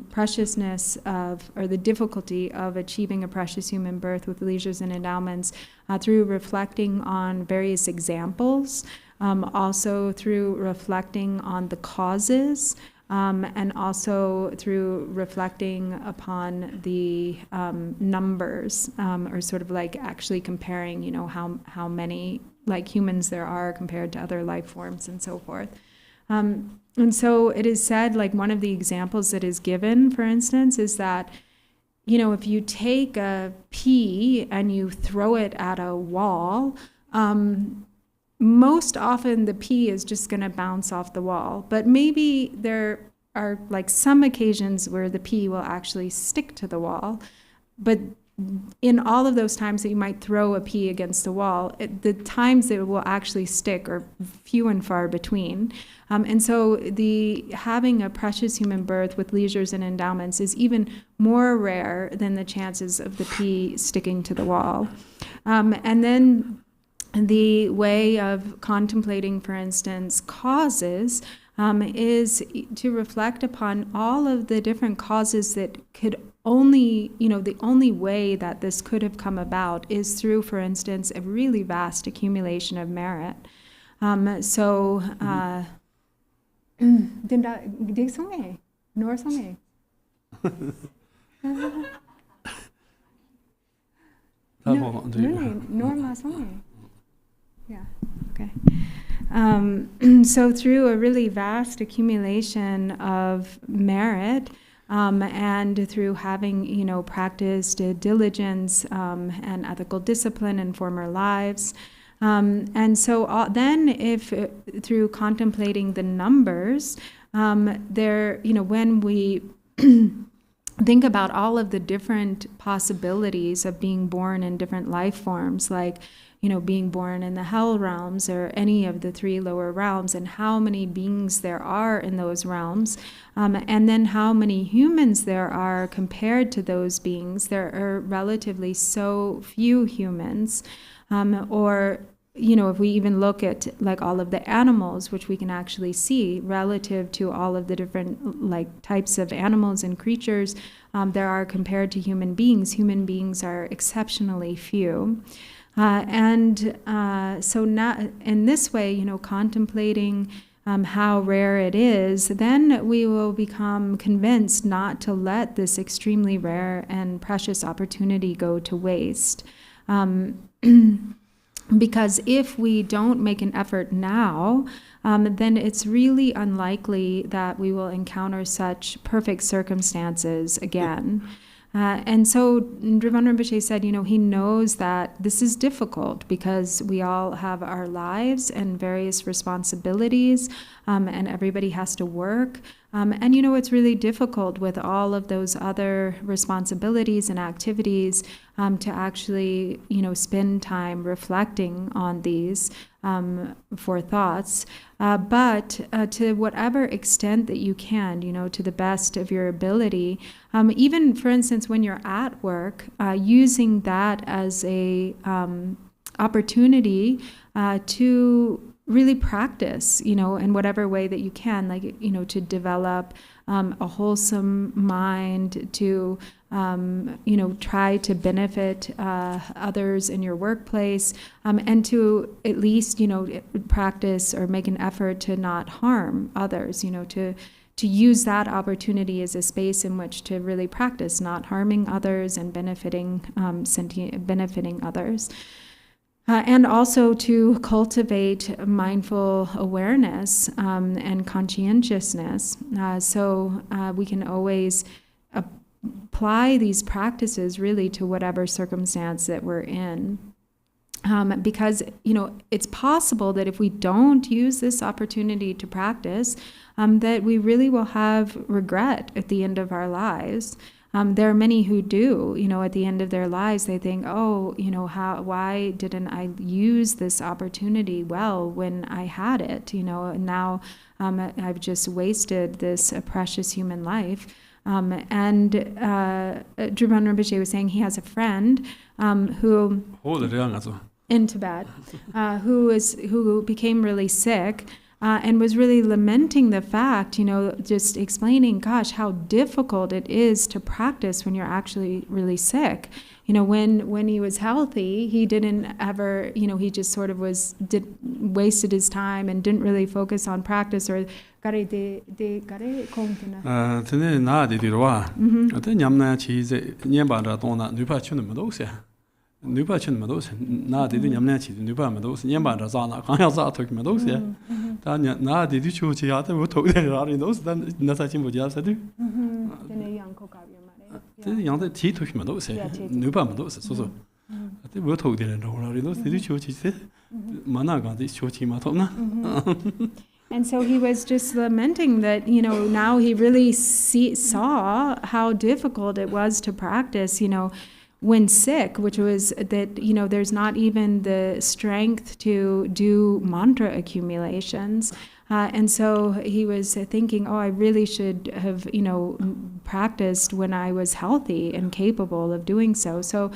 preciousness of, or the difficulty of achieving a precious human birth with leisures and endowments through reflecting on various examples, also through reflecting on the causes, and also through reflecting upon the numbers, or sort of like actually comparing, how many humans there are compared to other life forms and so forth. And so it is said, one of the examples that is given, for instance, is that, if you take a pea and you throw it at a wall, most often the pea is just going to bounce off the wall. But maybe there are some occasions where the pea will actually stick to the wall. But in all of those times that you might throw a pea against the wall, the times that it will actually stick are few and far between. And so having a precious human birth with leisures and endowments is even more rare than the chances of the pea sticking to the wall. And then the way of contemplating, for instance, causes is to reflect upon all of the different causes that could only, the only way that this could have come about is through, for instance, a really vast accumulation of merit. Yeah, okay. So through a really vast accumulation of merit, and through having, practiced diligence and ethical discipline in former lives, and so then if through contemplating the numbers, when we think about all of the different possibilities of being born in different life forms, like being born in the hell realms or any of the 3 lower realms, and how many beings there are in those realms, and then how many humans there are compared to those beings. There are relatively so few humans, or if we even look at like all of the animals, which we can actually see relative to all of the different like types of animals and creatures there are compared to human beings are exceptionally few. So now, in this way, contemplating how rare it is, then we will become convinced not to let this extremely rare and precious opportunity go to waste. Because if we don't make an effort now, then it's really unlikely that we will encounter such perfect circumstances again. And so Drupon Rinpoche said, he knows that this is difficult because we all have our lives and various responsibilities, and everybody has to work. And it's really difficult with all of those other responsibilities and activities to actually, spend time reflecting on these for thoughts. But to whatever extent that you can, to the best of your ability, even, for instance, when you're at work, using that as a opportunity to really practice, in whatever way that you can, like, to develop a wholesome mind, to, try to benefit others in your workplace, and to at least, practice or make an effort to not harm others, to use that opportunity as a space in which to really practice not harming others and benefiting others. And also to cultivate mindful awareness and conscientiousness. So we can always apply these practices really to whatever circumstance that we're in. Because, it's possible that if we don't use this opportunity to practice, that we really will have regret at the end of our lives. There are many who do, at the end of their lives, they think, why didn't I use this opportunity well when I had it? And now I've just wasted this precious human life. And Drupon Rinpoche was saying he has a friend who in Tibet who became really sick. And was really lamenting the fact, just explaining, gosh, how difficult it is to practice when you're actually really sick. When he was healthy, he didn't ever, he just sort of wasted his time and didn't really focus on practice or Nypa chen medos na de nyamna chi nypa medos nyamba ra za na kan ya za thok medos ya ta na de chu chi ya de wo thok de ra ri dos dan na sa chin bo ja sa de de yang ko ka bi ma de yang de ti thok medos ya nypa medos so so de wo thok de ra ri dos de chu chi se ma na ga de chu chi ma thok na. And so he was just lamenting that, now he really saw how difficult it was to practice, when sick, which was that, there's not even the strength to do mantra accumulations. And so he was thinking, I really should have, practiced when I was healthy and capable of doing so. So,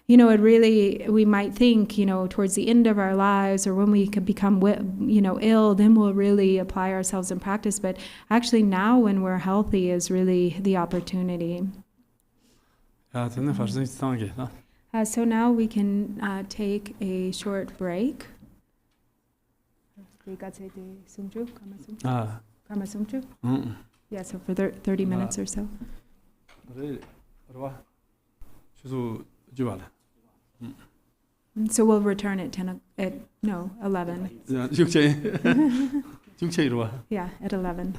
it really, we might think, towards the end of our lives or when we could become, ill, then we'll really apply ourselves in practice. But actually now when we're healthy is really the opportunity. So now we can take a short break. Yeah, so for 30 minutes or so. So we'll return at 11. Yeah, at 11.